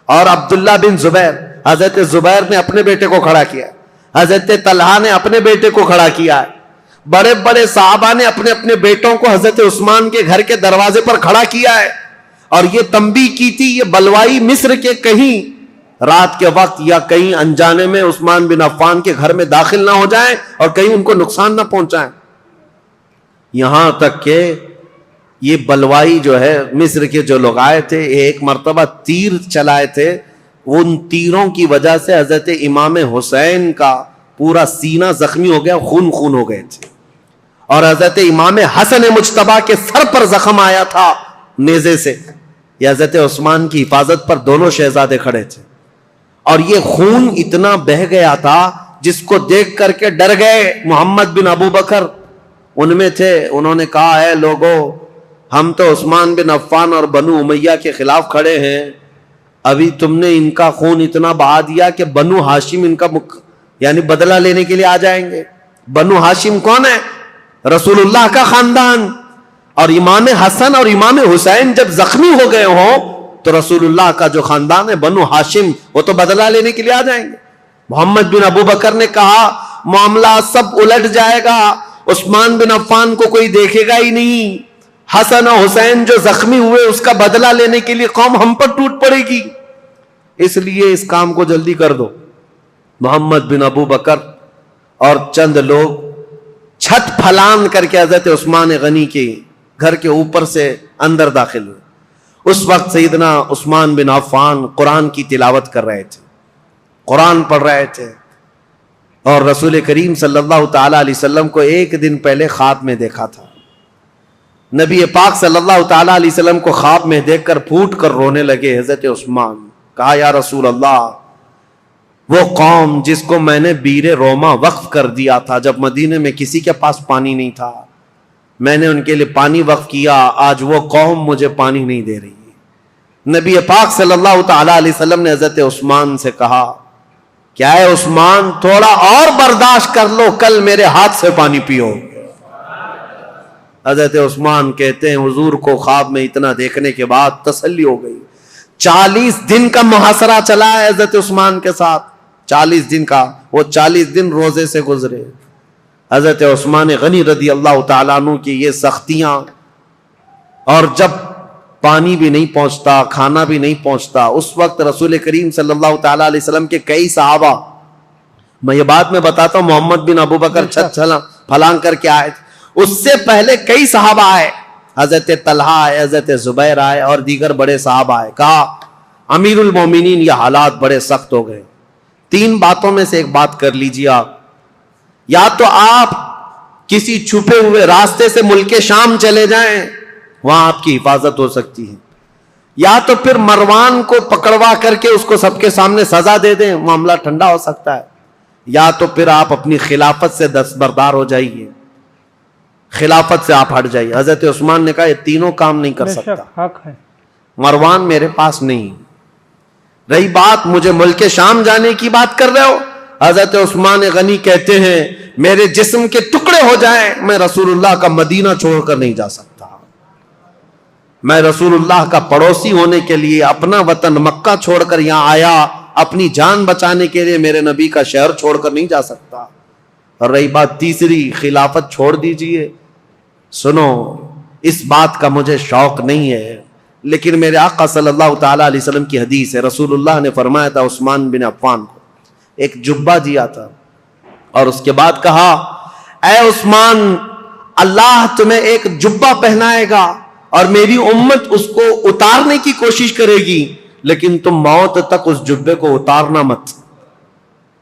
Speaker 1: اور عبداللہ بن زبیر, حضرت زبیر نے اپنے بیٹے کو کھڑا کیا, حضرت طلحہ نے اپنے بیٹے کو کھڑا کیا ہے, بڑے بڑے صحابہ نے اپنے اپنے بیٹوں کو حضرت عثمان کے گھر کے دروازے پر کھڑا کیا ہے. اور یہ تنبیہ کی تھی یہ بلوائی مصر کے کہیں رات کے وقت یا کہیں انجانے میں عثمان بن عفان کے گھر میں داخل نہ ہو جائیں اور کہیں ان کو نقصان نہ پہنچائیں. یہاں تک کہ یہ بلوائی جو ہے مصر کے جو لوگ آئے تھے ایک مرتبہ تیر چلائے تھے ان تیروں کی وجہ سے حضرت امام حسین کا پورا سینہ زخمی ہو گیا, خون خون ہو گئے تھے, اور حضرت امام حسن مجتبیٰ کے سر پر زخم آیا تھا نیزے سے. یہ حضرت عثمان کی حفاظت پر دونوں شہزادے کھڑے تھے, اور یہ خون اتنا بہہ گیا تھا جس کو دیکھ کر کے ڈر گئے. محمد بن ابو بکر ان میں تھے, انہوں نے کہا اے لوگو, ہم تو عثمان بن عفان اور بنو امیہ کے خلاف کھڑے ہیں, ابھی تم نے ان کا خون اتنا بہا دیا کہ بنو ہاشم ان کا یعنی بدلہ لینے کے لیے آ جائیں گے. بنو ہاشم کون ہے؟ رسول اللہ کا خاندان. اور امام حسن اور امام حسین جب زخمی ہو گئے ہوں تو رسول اللہ کا جو خاندان ہے بنو ہاشم, وہ تو بدلہ لینے کے لیے آ جائیں گے. محمد بن ابو بکر نے کہا معاملہ سب الٹ جائے گا, عثمان بن عفان کو کوئی دیکھے گا ہی نہیں, حسن اور حسین جو زخمی ہوئے اس کا بدلہ لینے کے لیے قوم ہم پر ٹوٹ پڑے گی, اس لیے اس کام کو جلدی کر دو. محمد بن ابو بکر اور چند لوگ چھت پھلان کر کے حضرت عثمان غنی کے گھر کے اوپر سے اندر داخل ہوئے. اس وقت سیدنا عثمان بن عفان قرآن کی تلاوت کر رہے تھے, قرآن پڑھ رہے تھے, اور رسول کریم صلی اللہ تعالی علیہ وسلم کو ایک دن پہلے خواب میں دیکھا تھا. نبی پاک صلی اللہ تعالی علیہ وسلم کو خواب میں دیکھ کر پھوٹ کر رونے لگے حضرت عثمان. کہا یا رسول اللہ, وہ قوم جس کو میں نے بیر روما وقف کر دیا تھا جب مدینے میں کسی کے پاس پانی نہیں تھا, میں نے ان کے لیے پانی وقف کیا, آج وہ قوم مجھے پانی نہیں دے رہی. نبی پاک صلی اللہ تعالی علیہ وسلم نے حضرت عثمان سے کہا کیا ہے عثمان, تھوڑا اور برداشت کر لو, کل میرے ہاتھ سے پانی پیو. حضرت عثمان کہتے ہیں حضور کو خواب میں اتنا دیکھنے کے بعد تسلی ہو گئی. 40 دن کا محاصرہ چلا ہے حضرت عثمان کے ساتھ, 40 دن کا, وہ 40 دن روزے سے گزرے. حضرت عثمان غنی رضی اللہ تعالیٰ عنہ کی یہ سختیاں, اور جب پانی بھی نہیں پہنچتا, کھانا بھی نہیں پہنچتا, اس وقت رسول کریم صلی اللہ تعالیٰ علیہ وسلم کے کئی صحابہ, میں یہ بات میں بتاتا ہوں, محمد بن ابو بکر چھت پھلانگ کر کے آئے تھے, اس سے پہلے کئی صحابہ آئے, حضرت طلحہ آئے, حضرت زبیر آئے, اور دیگر بڑے صحابہ آئے. کہا امیر المومنین یہ حالات بڑے سخت ہو گئے, 3 باتوں میں سے ایک بات کر لیجیے آپ, یا تو آپ کسی چھپے ہوئے راستے سے ملک شام چلے جائیں, وہاں آپ کی حفاظت ہو سکتی ہے, یا تو پھر مروان کو پکڑوا کر کے اس کو سب کے سامنے سزا دے دیں, معاملہ ٹھنڈا ہو سکتا ہے, یا تو پھر آپ اپنی خلافت سے دستبردار ہو جائیے, خلافت سے آپ ہٹ جائیے. حضرت عثمان نے کہا یہ تینوں کام نہیں کر سکتا,
Speaker 2: حق ہے,
Speaker 1: مروان میرے پاس نہیں. رہی بات مجھے ملک شام جانے کی بات کر رہے ہو, حضرت عثمان غنی کہتے ہیں میرے جسم کے ٹکڑے ہو جائیں میں رسول اللہ کا مدینہ چھوڑ کر نہیں جا سکتا. میں رسول اللہ کا پڑوسی ہونے کے لیے اپنا وطن مکہ چھوڑ کر یہاں آیا, اپنی جان بچانے کے لیے میرے نبی کا شہر چھوڑ کر نہیں جا سکتا. اور رہی بات تیسری, خلافت چھوڑ دیجئے, سنو اس بات کا مجھے شوق نہیں ہے, لیکن میرے آقا صلی اللہ تعالی علیہ وسلم کی حدیث ہے, رسول اللہ نے فرمایا تھا عثمان بن عفان کو ایک جبہ دیا تھا, اور اس کے بعد کہا اے عثمان, اللہ تمہیں ایک جبہ پہنائے گا اور میری امت اس کو اتارنے کی کوشش کرے گی, لیکن تم موت تک اس جبے کو اتارنا مت.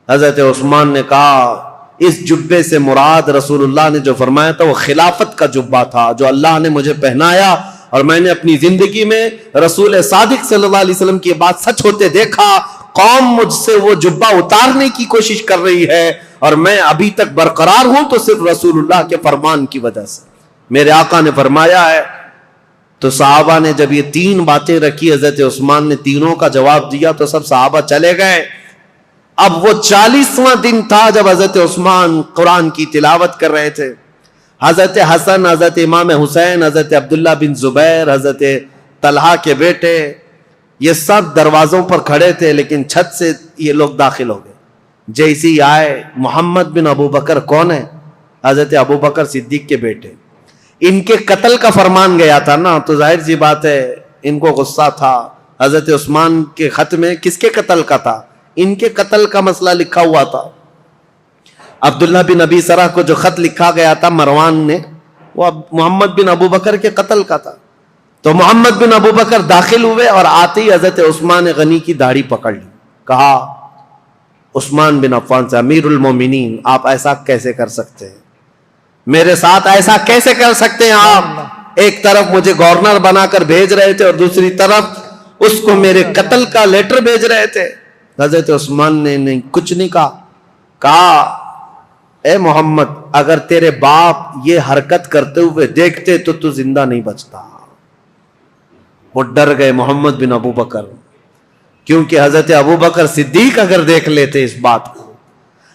Speaker 1: حضرت عثمان نے کہا اس جبے سے مراد رسول اللہ نے جو فرمایا تھا وہ خلافت کا جبہ تھا جو اللہ نے مجھے پہنایا, اور میں نے اپنی زندگی میں رسول صادق صلی اللہ علیہ وسلم کی بات سچ ہوتے دیکھا. قوم مجھ سے وہ جبہ اتارنے کی کوشش کر رہی ہے, اور میں ابھی تک برقرار ہوں تو صرف رسول اللہ کے فرمان کی وجہ سے. میرے آقا نے فرمایا ہے. تو صحابہ نے جب یہ 3 باتیں رکھی, حضرت عثمان نے تینوں کا جواب دیا تو سب صحابہ چلے گئے. اب وہ 40واں دن تھا جب حضرت عثمان قرآن کی تلاوت کر رہے تھے. حضرت حسن, حضرت امام حسین, حضرت عبداللہ بن زبیر, حضرت طلحہ کے بیٹے, یہ سب دروازوں پر کھڑے تھے, لیکن چھت سے یہ لوگ داخل ہو گئے. جیسے ہی آئے, محمد بن ابو بکر کون ہے؟ حضرت ابو بکر صدیق کے بیٹے. ان کے قتل کا فرمان گیا تھا نا, تو ظاہر سی بات ہے ان کو غصہ تھا. حضرت عثمان کے خط میں کس کے قتل کا تھا؟ ان کے قتل کا مسئلہ لکھا ہوا تھا. عبداللہ بن ابی سرح کو جو خط لکھا گیا تھا مروان نے, وہ محمد بن ابو بکر کے قتل کا تھا. تو محمد بن ابو بکر داخل ہوئے اور آتے ہی حضرت عثمان غنی کی داڑھی پکڑ لی. کہا عثمان بن عفان سے, امیر المومنین آپ ایسا کیسے کر سکتے ہیں, میرے ساتھ ایسا کیسے کر سکتے ہیں آپ؟ ایک طرف مجھے گورنر بنا کر بھیج رہے تھے اور دوسری طرف اس کو میرے قتل کا لیٹر بھیج رہے تھے. حضرت عثمان نے نہیں کچھ نہیں کہا اے محمد اگر تیرے باپ یہ حرکت کرتے ہوئے دیکھتے تو زندہ نہیں بچتا. وہ ڈر گئے محمد بن ابو بکر, کیونکہ حضرت ابو بکر صدیق اگر دیکھ لیتے اس بات کو.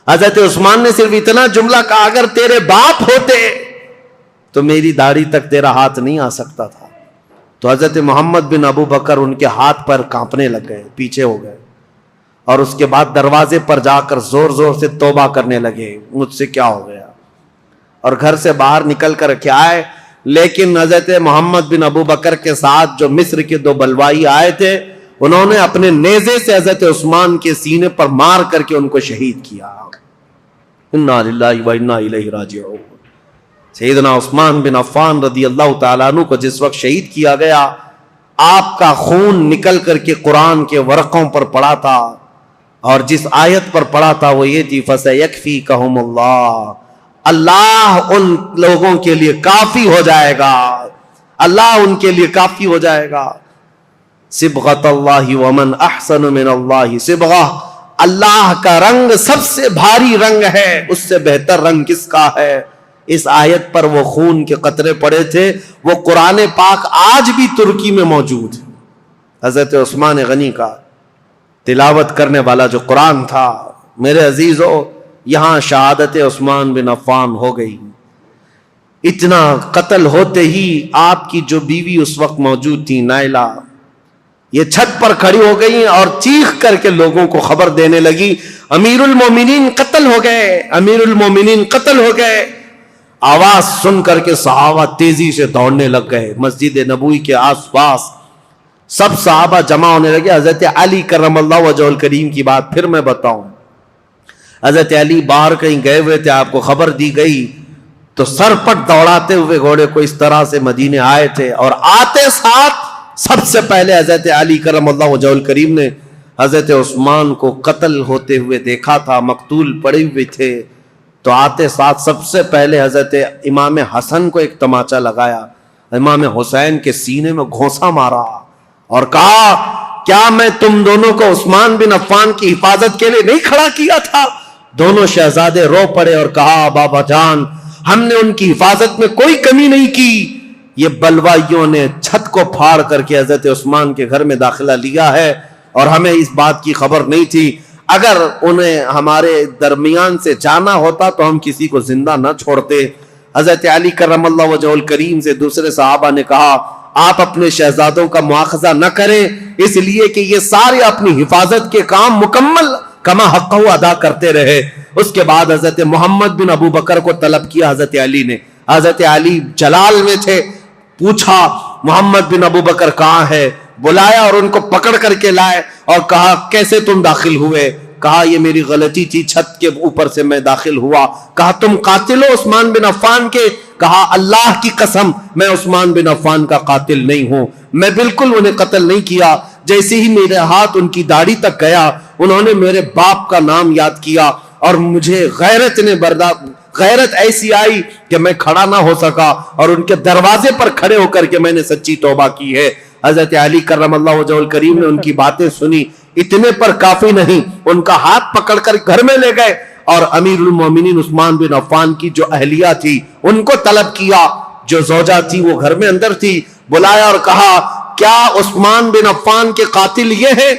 Speaker 1: حضرت عثمان نے صرف اتنا جملہ کہا اگر تیرے باپ ہوتے تو میری داڑھی تک تیرا ہاتھ نہیں آ سکتا تھا. تو حضرت محمد بن ابو بکر ان کے ہاتھ پر کانپنے لگ گئے, پیچھے ہو گئے, اور اس کے بعد دروازے پر جا کر زور زور سے توبہ کرنے لگے مجھ سے کیا ہو گیا, اور گھر سے باہر نکل کر کے آئے. لیکن حضرت محمد بن ابو بکر کے ساتھ جو مصر کے 2 بلوائی آئے تھے انہوں نے اپنے نیزے سے حضرت عثمان کے سینے پر مار کر کے ان کو شہید کیا. انا للہ و انا الیہ راجعون. سیدنا عثمان بن عفان رضی اللہ تعالیٰ عنہ کو جس وقت شہید کیا گیا, آپ کا خون نکل کر کے قرآن کے ورقوں پر پڑا تھا, اور جس آیت پر پڑا تھا وہ یہ تھی فَسَيَكْفِيكَهُمُ اللَّهُ, اللہ ان لوگوں کے لیے کافی ہو جائے گا, اللہ ان کے لیے کافی ہو جائے گا. صبغۃ اللہ ومن احسن من اللہ صبغہ, اللہ کا رنگ سب سے بھاری رنگ ہے, اس سے بہتر رنگ کس کا ہے. اس آیت پر وہ خون کے قطرے پڑے تھے. وہ قرآن پاک آج بھی ترکی میں موجود ہے. حضرت عثمان غنی کا تلاوت کرنے والا جو قرآن تھا, میرے عزیزو یہاں شہادت عثمان بن عفان ہو گئی. اتنا قتل ہوتے ہی آپ کی جو بیوی اس وقت موجود تھی نائلہ, یہ چھت پر کھڑی ہو گئی اور چیخ کر کے لوگوں کو خبر دینے لگی امیر المومنین قتل ہو گئے, امیر المومنین قتل ہو گئے. آواز سن کر کے صحابہ تیزی سے دوڑنے لگ گئے مسجد نبوی کے آس پاس. سب صحابہ جمع ہونے لگے. حضرت علی کرم اللہ وجہہ الکریم کی بات پھر میں بتاؤں. حضرت علی باہر کہیں گئے ہوئے تھے, آپ کو خبر دی گئی تو سرپٹ دوڑاتے ہوئے گھوڑے کو اس طرح سے مدینے آئے تھے, اور آتے ساتھ سب سے پہلے حضرت علی کرم اللہ وجہہ الکریم نے حضرت عثمان کو قتل ہوتے ہوئے دیکھا تھا, مقتول پڑے ہوئے تھے. تو آتے ساتھ سب سے پہلے حضرت امام حسن کو ایک تماچا لگایا, امام حسین کے سینے میں گھونسا مارا اور کہا کیا میں تم دونوں کو عثمان بن عفان کی حفاظت کے لیے نہیں کھڑا کیا تھا. دونوں شہزادے رو پڑے اور کہا بابا جان ہم نے ان کی حفاظت میں کوئی کمی نہیں کی, یہ بلوائیوں نے چھت کو پھاڑ کر کے حضرت عثمان کے گھر میں داخلہ لیا ہے اور ہمیں اس بات کی خبر نہیں تھی. اگر انہیں ہمارے درمیان سے جانا ہوتا تو ہم کسی کو زندہ نہ چھوڑتے. حضرت علی کرم اللہ وجہہ الکریم سے دوسرے صحابہ نے کہا آپ اپنے شہزادوں کا مواخذہ نہ کریں, اس لیے کہ یہ سارے اپنی حفاظت کے کام مکمل کما حقہ ادا کرتے رہے. اس کے بعد حضرت محمد بن ابو بکر کو طلب کیا حضرت علی نے. حضرت علی جلال میں تھے, پوچھا محمد بن ابو بکر کہاں ہے, بلایا اور ان کو پکڑ کر کے لائے اور کہا کیسے تم داخل ہوئے. کہا یہ میری غلطی تھی, چھت کے اوپر سے میں داخل ہوا. کہا تم قاتل ہو عثمان بن عفان کے. کہا اللہ کی قسم میں عثمان بن عفان کا قاتل نہیں ہوں, میں بالکل انہیں قتل نہیں کیا. جیسے ہی میرے ہاتھ ان کی داڑھی تک گیا انہوں نے میرے باپ کا نام یاد کیا اور مجھے غیرت ایسی آئی کہ میں کھڑا نہ ہو سکا اور ان کے دروازے پر کھڑے ہو کر کے میں نے سچی توبہ کی ہے. حضرت علی کرم اللہ وجہہ الکریم نے ان کی باتیں سنی, اتنے پر کافی نہیں, ان کا ہاتھ پکڑ کر گھر میں لے گئے اور امیر المومنین عثمان بن عفان کی جو اہلیہ تھی ان کو طلب کیا, جو زوجہ تھی وہ گھر میں اندر تھی, بلایا اور کہا کیا عثمان بن عفان کے قاتل یہ ہیں؟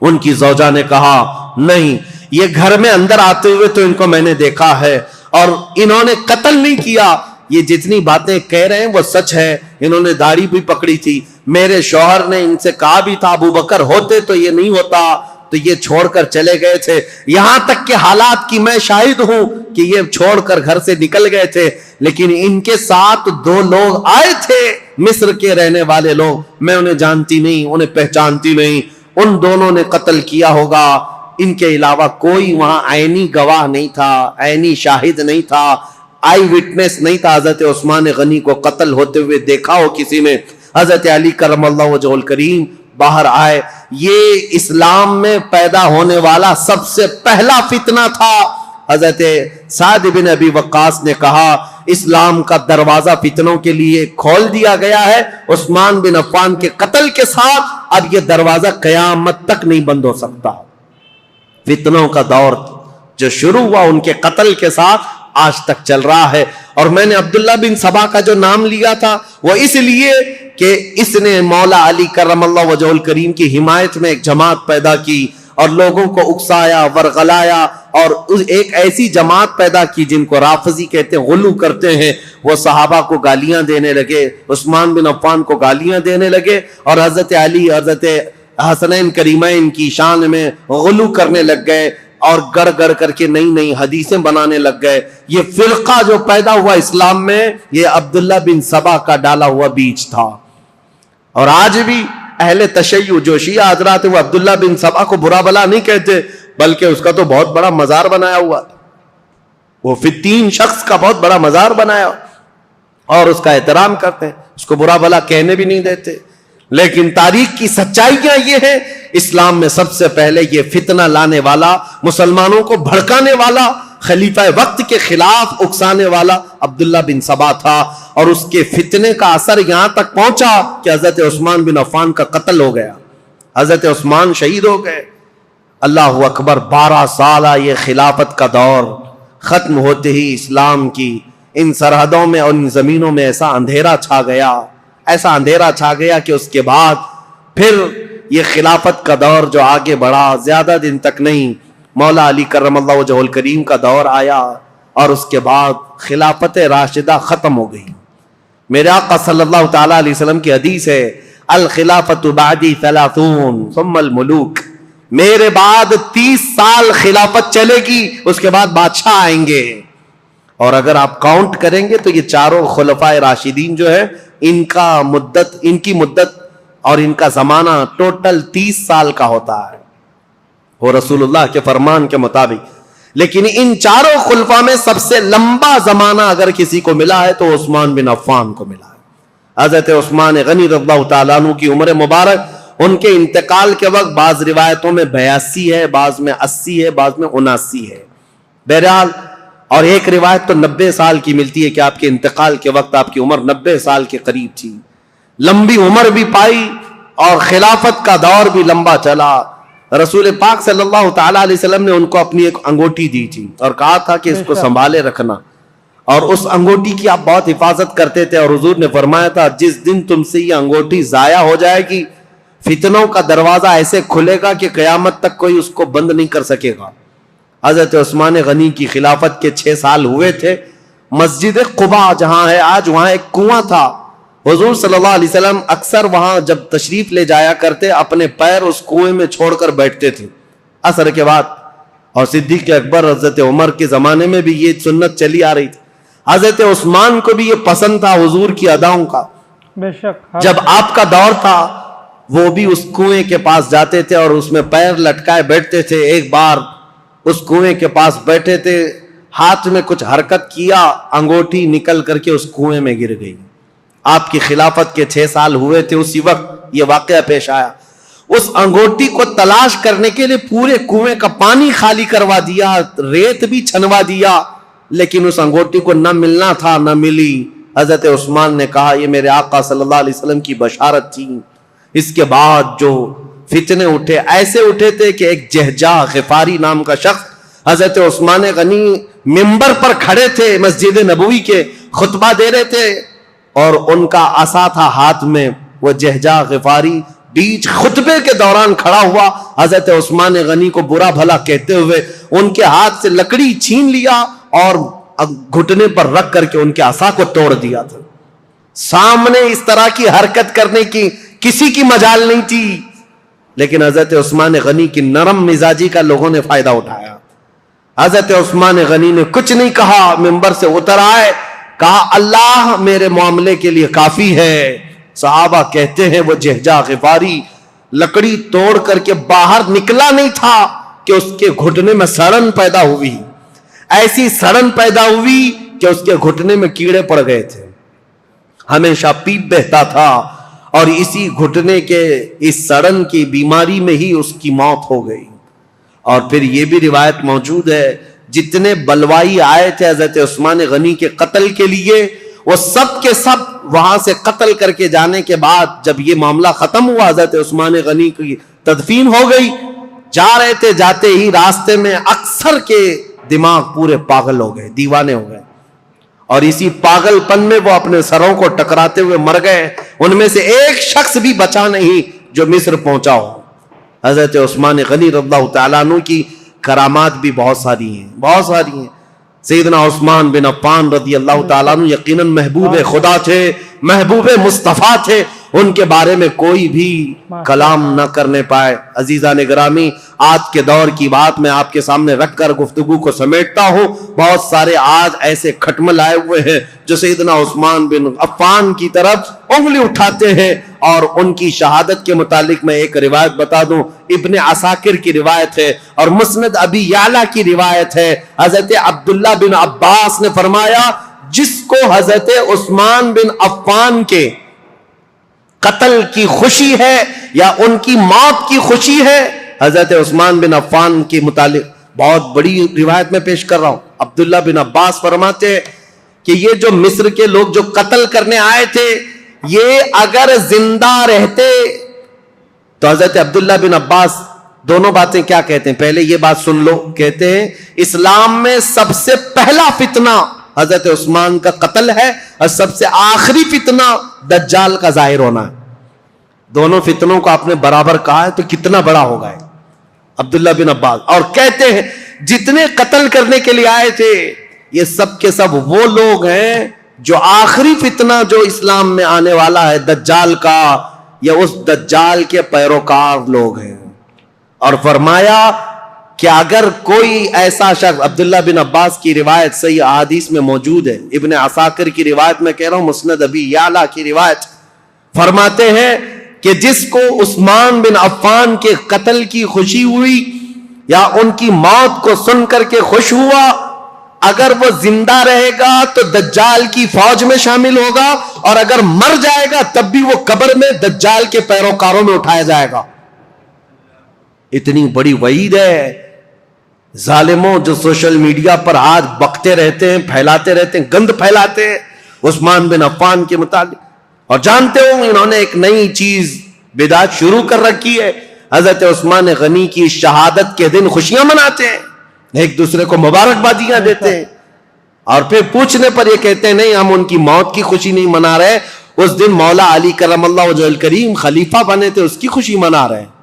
Speaker 1: ان کی زوجہ نے کہا نہیں, یہ گھر میں اندر آتے ہوئے تو ان کو میں نے دیکھا ہے اور انہوں نے قتل نہیں کیا, یہ جتنی باتیں کہہ رہے ہیں وہ سچ ہے. انہوں نے داڑھی بھی پکڑی تھی, میرے شوہر نے ان سے کہا بھی تھا ابو بکر ہوتے تو یہ نہیں ہوتا, تو یہ چھوڑ کر چلے گئے تھے. یہاں تک کہ حالات کی میں شاہد ہوں کہ یہ چھوڑ کر گھر سے نکل گئے تھے, لیکن ان کے ساتھ 2 لوگ آئے تھے مصر کے رہنے والے لوگ, میں انہیں جانتی نہیں, انہیں پہچانتی نہیں, ان دونوں نے قتل کیا ہوگا. ان کے علاوہ کوئی وہاں عینی گواہ نہیں تھا, عینی شاہد نہیں تھا, آئی وٹنس نہیں تھا حضرت عثمان غنی کو قتل ہوتے ہوئے دیکھا ہو کسی نے. حضرت علی کرم اللہ وجہہ الکریم باہر آئے, یہ اسلام میں پیدا ہونے والا سب سے پہلا فتنہ تھا. حضرت سعد بن ابی وقاص نے کہا اسلام کا دروازہ فتنوں کے لیے کھول دیا گیا ہے. عثمان بن عفان کے قتل کے ساتھ اب یہ دروازہ قیامت تک نہیں بند ہو سکتا. فتنوں کا دور جو شروع ہوا ان کے قتل کے ساتھ آج تک چل رہا ہے. اور میں نے عبداللہ بن سبا کا جو نام لیا تھا وہ اس لیے کہ اس نے مولا علی کرم اللہ وجہہ الکریم کی حمایت میں ایک جماعت پیدا کی اور لوگوں کو اکسایا ورغلایا اور ایک ایسی جماعت پیدا کی جن کو رافضی کہتے ہیں, غلو کرتے ہیں. وہ صحابہ کو گالیاں دینے لگے, عثمان بن عفان کو گالیاں دینے لگے اور حضرت علی حضرت حسنین کریمین کی شان میں غلو کرنے لگ گئے اور گڑ گڑ کر کے نئی نئی حدیثیں بنانے لگ گئے. یہ فرقہ جو پیدا ہوا اسلام میں یہ عبداللہ بن سبا کا ڈالا ہوا بیج تھا. اور آج بھی اہل تشیع جو شیعہ حضرات وہ عبداللہ بن سبا کو برا بلا نہیں کہتے, بلکہ اس کا تو بہت بڑا مزار بنایا ہوا, وہ فتین شخص کا بہت بڑا مزار بنایا اور اس کا احترام کرتے ہیں, اس کو برا بلا کہنے بھی نہیں دیتے. لیکن تاریخ کی سچائیاں یہ ہے اسلام میں سب سے پہلے یہ فتنہ لانے والا, مسلمانوں کو بھڑکانے والا, خلیفہ وقت کے خلاف اکسانے والا عبداللہ بن سبا تھا. اور اس کے فتنے کا اثر یہاں تک پہنچا کہ حضرت عثمان بن عفان کا قتل ہو گیا, حضرت عثمان شہید ہو گئے. اللہ اکبر. 12 سالہ یہ خلافت کا دور ختم ہوتے ہی اسلام کی ان سرحدوں میں اور ان زمینوں میں ایسا اندھیرا چھا گیا, ایسا اندھیرا چھا گیا کہ اس کے بعد پھر یہ خلافت کا دور جو آگے بڑھا زیادہ دن تک نہیں, مولا علی کرم اللہ وجہہ الکریم کا دور آیا اور اس کے بعد خلافت راشدہ ختم ہو گئی. میرے آقا صلی اللہ تعالی علیہ وسلم کی حدیث ہے الخلافت بعدی 30 ثم الملوک, میرے بعد 30 سال خلافت چلے گی, اس کے بعد بادشاہ آئیں گے. اور اگر آپ کاؤنٹ کریں گے تو یہ چاروں خلفائے راشدین جو ہے ان کی مدت اور ان کا زمانہ ٹوٹل 30 سال کا ہوتا ہے وہ رسول اللہ کے فرمان کے مطابق. لیکن ان چاروں خلفاء میں سب سے لمبا زمانہ اگر کسی کو ملا ہے تو عثمان بن عفان کو ملا ہے. حضرت عثمان غنی رضی اللہ تعالیٰ عنہ کی عمر مبارک, ان کے انتقال کے وقت بعض روایتوں میں 82 ہے, بعض میں 80 ہے, بعض میں 79 ہے. بہرحال اور ایک روایت تو 90 سال کی ملتی ہے کہ آپ کے انتقال کے وقت آپ کی عمر 90 سال کے قریب تھی. لمبی عمر بھی پائی اور خلافت کا دور بھی لمبا چلا. رسول پاک صلی اللہ تعالی علیہ وسلم نے ان کو اپنی ایک انگوٹھی دی تھی اور کہا تھا کہ اس کو سنبھالے رکھنا, اور اس انگوٹھی کی آپ بہت حفاظت کرتے تھے. اور حضور نے فرمایا تھا جس دن تم سے یہ انگوٹھی ضائع ہو جائے گی فتنوں کا دروازہ ایسے کھلے گا کہ قیامت تک کوئی اس کو بند نہیں کر سکے گا. حضرت عثمان غنی کی خلافت کے 6 سال ہوئے تھے. مسجد قباء جہاں ہے آج, وہاں ایک کنواں تھا. حضور صلی اللہ علیہ وسلم اکثر وہاں جب تشریف لے جایا کرتے اپنے پیر اس کنویں میں چھوڑ کر بیٹھتے تھے عصر کے بعد. اور صدیق اکبر حضرت عمر کے زمانے میں بھی یہ سنت چلی آ رہی تھی. حضرت عثمان کو بھی یہ پسند تھا حضور کی اداؤں کا.
Speaker 2: بے شک
Speaker 1: جب آپ کا دور تھا وہ بھی اس کنویں کے پاس جاتے تھے اور اس میں پیر لٹکائے بیٹھتے تھے. ایک بار اس کنویں کے پاس بیٹھے تھے, ہاتھ میں کچھ حرکت کیا, انگوٹھی نکل کر کے اس کنویں میں گر گئی. آپ کی خلافت کے 6 سال ہوئے تھے, اسی وقت یہ واقعہ پیش آیا. اس انگوٹھی کو تلاش کرنے کے لیے پورے کنویں کا پانی خالی کروا دیا, ریت بھی چھنوا دیا, لیکن اس انگوٹھی کو نہ ملنا تھا, نہ ملی. حضرت عثمان نے کہا یہ میرے آقا صلی اللہ علیہ وسلم کی بشارت تھی. اس کے بعد جو فتنے اٹھے, ایسے اٹھے تھے کہ ایک جہجہ غفاری نام کا شخص, حضرت عثمان غنی منبر پر کھڑے تھے مسجد نبوی کے, خطبہ دے رہے تھے اور ان کا عصا تھا ہاتھ میں. وہ جہجہ غفاری بیچ خطبے کے دوران کھڑا ہوا, حضرت عثمان غنی کو برا بھلا کہتے ہوئے ان کے ہاتھ سے لکڑی چھین لیا اور گھٹنے پر رکھ کر کے ان کے عصا کو توڑ دیا تھا. سامنے اس طرح کی حرکت کرنے کی کسی کی مجال نہیں تھی, لیکن حضرت عثمان غنی کی نرم مزاجی کا لوگوں نے فائدہ اٹھایا. حضرت عثمان غنی نے کچھ نہیں کہا, منبر سے اتر آئے, کہا اللہ میرے معاملے کے لیے کافی ہے. صحابہ کہتے ہیں وہ جہجہ غفاری لکڑی توڑ کر کے باہر نکلا نہیں تھا کہ اس کے گھٹنے میں سڑن پیدا ہوئی. ایسی سڑن پیدا ہوئی کہ اس کے گھٹنے میں کیڑے پڑ گئے تھے. ہمیشہ پیپ بہتا تھا اور اسی گھٹنے کے اس سڑن کی بیماری میں ہی اس کی موت ہو گئی. اور پھر یہ بھی روایت موجود ہے جتنے بلوائی آئے تھے حضرت عثمان غنی کے قتل کے لیے وہ سب کے سب وہاں سے قتل کر کے جانے کے بعد جب یہ معاملہ ختم ہوا حضرت عثمان غنی کی تدفین ہو گئی, جا رہے تھے, جاتے ہی راستے میں اکثر کے دماغ پورے پاگل ہو گئے, دیوانے ہو گئے, اور اسی پاگل پن میں وہ اپنے سروں کو ٹکراتے ہوئے مر گئے. ان میں سے ایک شخص بھی بچا نہیں جو مصر پہنچا ہو. حضرت عثمان غنی رضی اللہ تعالیٰ عنہ کی کرامات بھی بہت ساری ہیں, بہت ساری ہیں. سیدنا عثمان بن عفان رضی اللہ تعالیٰ عنہ یقیناً محبوب خدا تھے, محبوب مصطفیٰ تھے, ان کے بارے میں کوئی بھی کلام نہ کرنے پائے. عزیزان گرامی, آج کے دور کی بات میں آپ کے سامنے رکھ کر گفتگو کو سمیٹتا ہوں. بہت سارے آج ایسے کھٹمل آئے ہوئے ہیں جو سیدنا عثمان بن عفان کی طرف انگلی اٹھاتے ہیں, اور ان کی شہادت کے متعلق میں ایک روایت بتا دوں. ابن عساکر کی روایت ہے اور مسند ابی یعلا کی روایت ہے. حضرت عبداللہ بن عباس نے فرمایا جس کو حضرت عثمان بن عفان کے قتل کی خوشی ہے یا ان کی موت کی خوشی ہے, حضرت عثمان بن عفان کے متعلق بہت بڑی روایت میں پیش کر رہا ہوں. عبداللہ بن عباس فرماتے کہ یہ جو مصر کے لوگ جو قتل کرنے آئے تھے یہ اگر زندہ رہتے تو حضرت عبداللہ بن عباس دونوں باتیں کیا کہتے ہیں, پہلے یہ بات سن لو. کہتے ہیں اسلام میں سب سے پہلا فتنہ حضرت عثمان کا قتل ہے اور سب سے آخری فتنہ دجال کا ظاہر ہونا ہے. دونوں فتنوں کو آپ نے برابر کہا ہے تو کتنا بڑا ہوگا ہے عبداللہ بن عباس. اور کہتے ہیں جتنے قتل کرنے کے لیے آئے تھے یہ سب کے سب وہ لوگ ہیں جو آخری فتنہ جو اسلام میں آنے والا ہے دجال کا, یا اس دجال کے پیروکار لوگ ہیں. اور فرمایا کہ اگر کوئی ایسا شخص, عبداللہ بن عباس کی روایت صحیح احادیث میں موجود ہے, ابن عساکر کی روایت میں کہہ رہا ہوں, مسند ابی یعلا کی روایت, فرماتے ہیں کہ جس کو عثمان بن عفان کے قتل کی خوشی ہوئی یا ان کی موت کو سن کر کے خوش ہوا, اگر وہ زندہ رہے گا تو دجال کی فوج میں شامل ہوگا, اور اگر مر جائے گا تب بھی وہ قبر میں دجال کے پیروکاروں میں اٹھایا جائے گا. اتنی بڑی وعید ہے. ظالموں جو سوشل میڈیا پر آج بکتے رہتے ہیں, پھیلاتے رہتے ہیں, گند پھیلاتے ہیں عثمان بن عفان کے متعلق, اور جانتے ہو انہوں نے ایک نئی چیز بدعت شروع کر رکھی ہے. حضرت عثمان غنی کی شہادت کے دن خوشیاں مناتے ہیں, ایک دوسرے کو مبارکبادیاں دیتے ہیں, اور پھر پوچھنے پر یہ کہتے ہیں نہیں ہم ان کی موت کی خوشی نہیں منا رہے, اس دن مولا علی کرم اللہ وجہ الکریم خلیفہ بنے تھے اس کی خوشی منا رہے ہیں.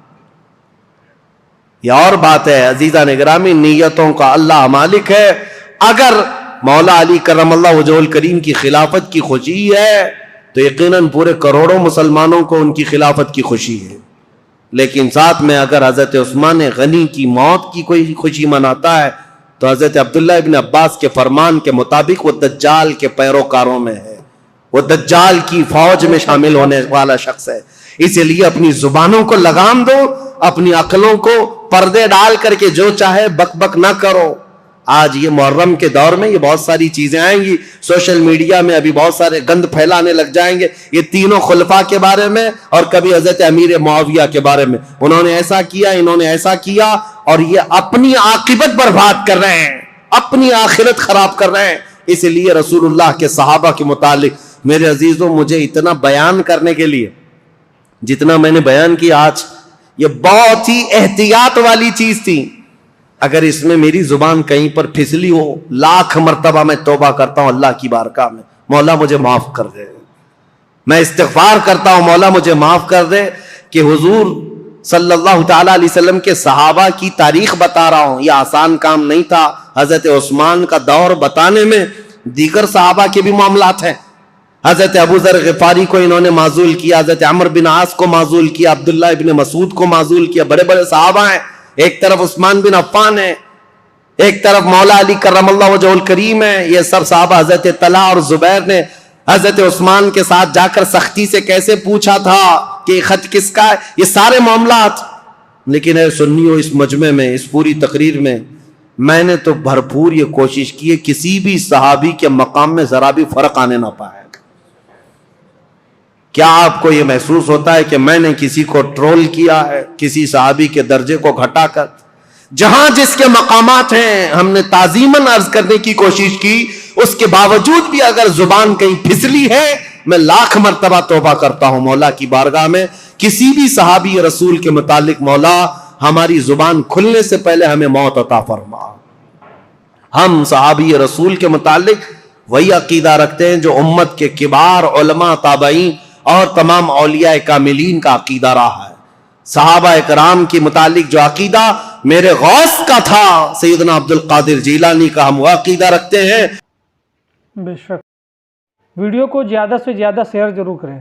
Speaker 1: یہ اور بات ہے عزیزان گرامی, نیتوں کا اللہ مالک ہے. اگر مولا علی کرم اللہ وجہ الکریم کی خلافت کی خوشی ہے تو یقیناً پورے کروڑوں مسلمانوں کو ان کی خلافت کی خوشی ہے. لیکن ساتھ میں اگر حضرت عثمان غنی کی موت کی کوئی خوشی مناتا ہے تو حضرت عبداللہ ابن عباس کے فرمان کے مطابق وہ دجال کے پیروکاروں میں ہے, وہ دجال کی فوج میں شامل ہونے والا شخص ہے. اسی لیے اپنی زبانوں کو لگام دو, اپنی عقلوں کو پردے ڈال کر کے جو چاہے بک بک نہ کرو. آج یہ محرم کے دور میں یہ بہت ساری چیزیں آئیں گی, سوشل میڈیا میں ابھی بہت سارے گند پھیلانے لگ جائیں گے, یہ تینوں خلفاء کے بارے میں اور کبھی حضرت امیر معاویہ کے بارے میں, انہوں نے ایسا کیا, انہوں نے ایسا کیا, اور یہ اپنی عاقبت برباد کر رہے ہیں, اپنی آخرت خراب کر رہے ہیں. اس لیے رسول اللہ کے صحابہ کے متعلق میرے عزیزوں مجھے اتنا بیان کرنے کے لیے جتنا میں نے بیان کیا آج, یہ بہت ہی احتیاط والی چیز تھی. اگر اس میں میری زبان کہیں پر پھسلی ہو, لاکھ مرتبہ میں توبہ کرتا ہوں اللہ کی بارگاہ میں, مولا مجھے معاف کر دے. میں استغفار کرتا ہوں مولا مجھے معاف کر دے کہ حضور صلی اللہ تعالیٰ علیہ وسلم کے صحابہ کی تاریخ بتا رہا ہوں. یہ آسان کام نہیں تھا. حضرت عثمان کا دور بتانے میں دیگر صحابہ کے بھی معاملات ہیں. حضرت ابو ذر غفاری کو انہوں نے معزول کیا, حضرت عمر بن عاص کو معزول کیا, عبداللہ ابن مسعود کو معزول کیا. بڑے بڑے صحابہ ہیں. ایک طرف عثمان بن عفان ہے, ایک طرف مولا علی کرم اللہ وجہ الکریم ہے. یہ سب صحابہ, حضرت طلحہ اور زبیر نے حضرت عثمان کے ساتھ جا کر سختی سے کیسے پوچھا تھا کہ خط کس کا ہے, یہ سارے معاملات. لیکن اے سنیو, اس مجمع میں, اس پوری تقریر میں میں نے تو بھرپور یہ کوشش کی ہے کسی بھی صحابی کے مقام میں ذرا بھی فرق آنے نہ پائے. کیا آپ کو یہ محسوس ہوتا ہے کہ میں نے کسی کو ٹرول کیا ہے کسی صحابی کے درجے کو گھٹا کر؟ جہاں جس کے مقامات ہیں ہم نے تعظیماً عرض کرنے کی کوشش کی، اس کے باوجود بھی اگر زبان کہیں پھسلی ہے، میں لاکھ مرتبہ توبہ کرتا ہوں مولا کی بارگاہ میں، کسی بھی صحابی رسول کے متعلق مولا ہماری زبان کھلنے سے پہلے ہمیں موت عطا فرما۔ ہم صحابی رسول کے متعلق وہی عقیدہ رکھتے ہیں جو امت کے کبار علماء تابعین اور تمام اولیاء کاملین کا عقیدہ رہا ہے۔ صحابہ اکرام کے متعلق جو عقیدہ میرے غوث کا تھا، سیدنا عبد القادر جیلانی کا، ہم وہ عقیدہ رکھتے ہیں۔
Speaker 2: بے شک۔ ویڈیو کو زیادہ سے زیادہ شیئر ضرور کریں۔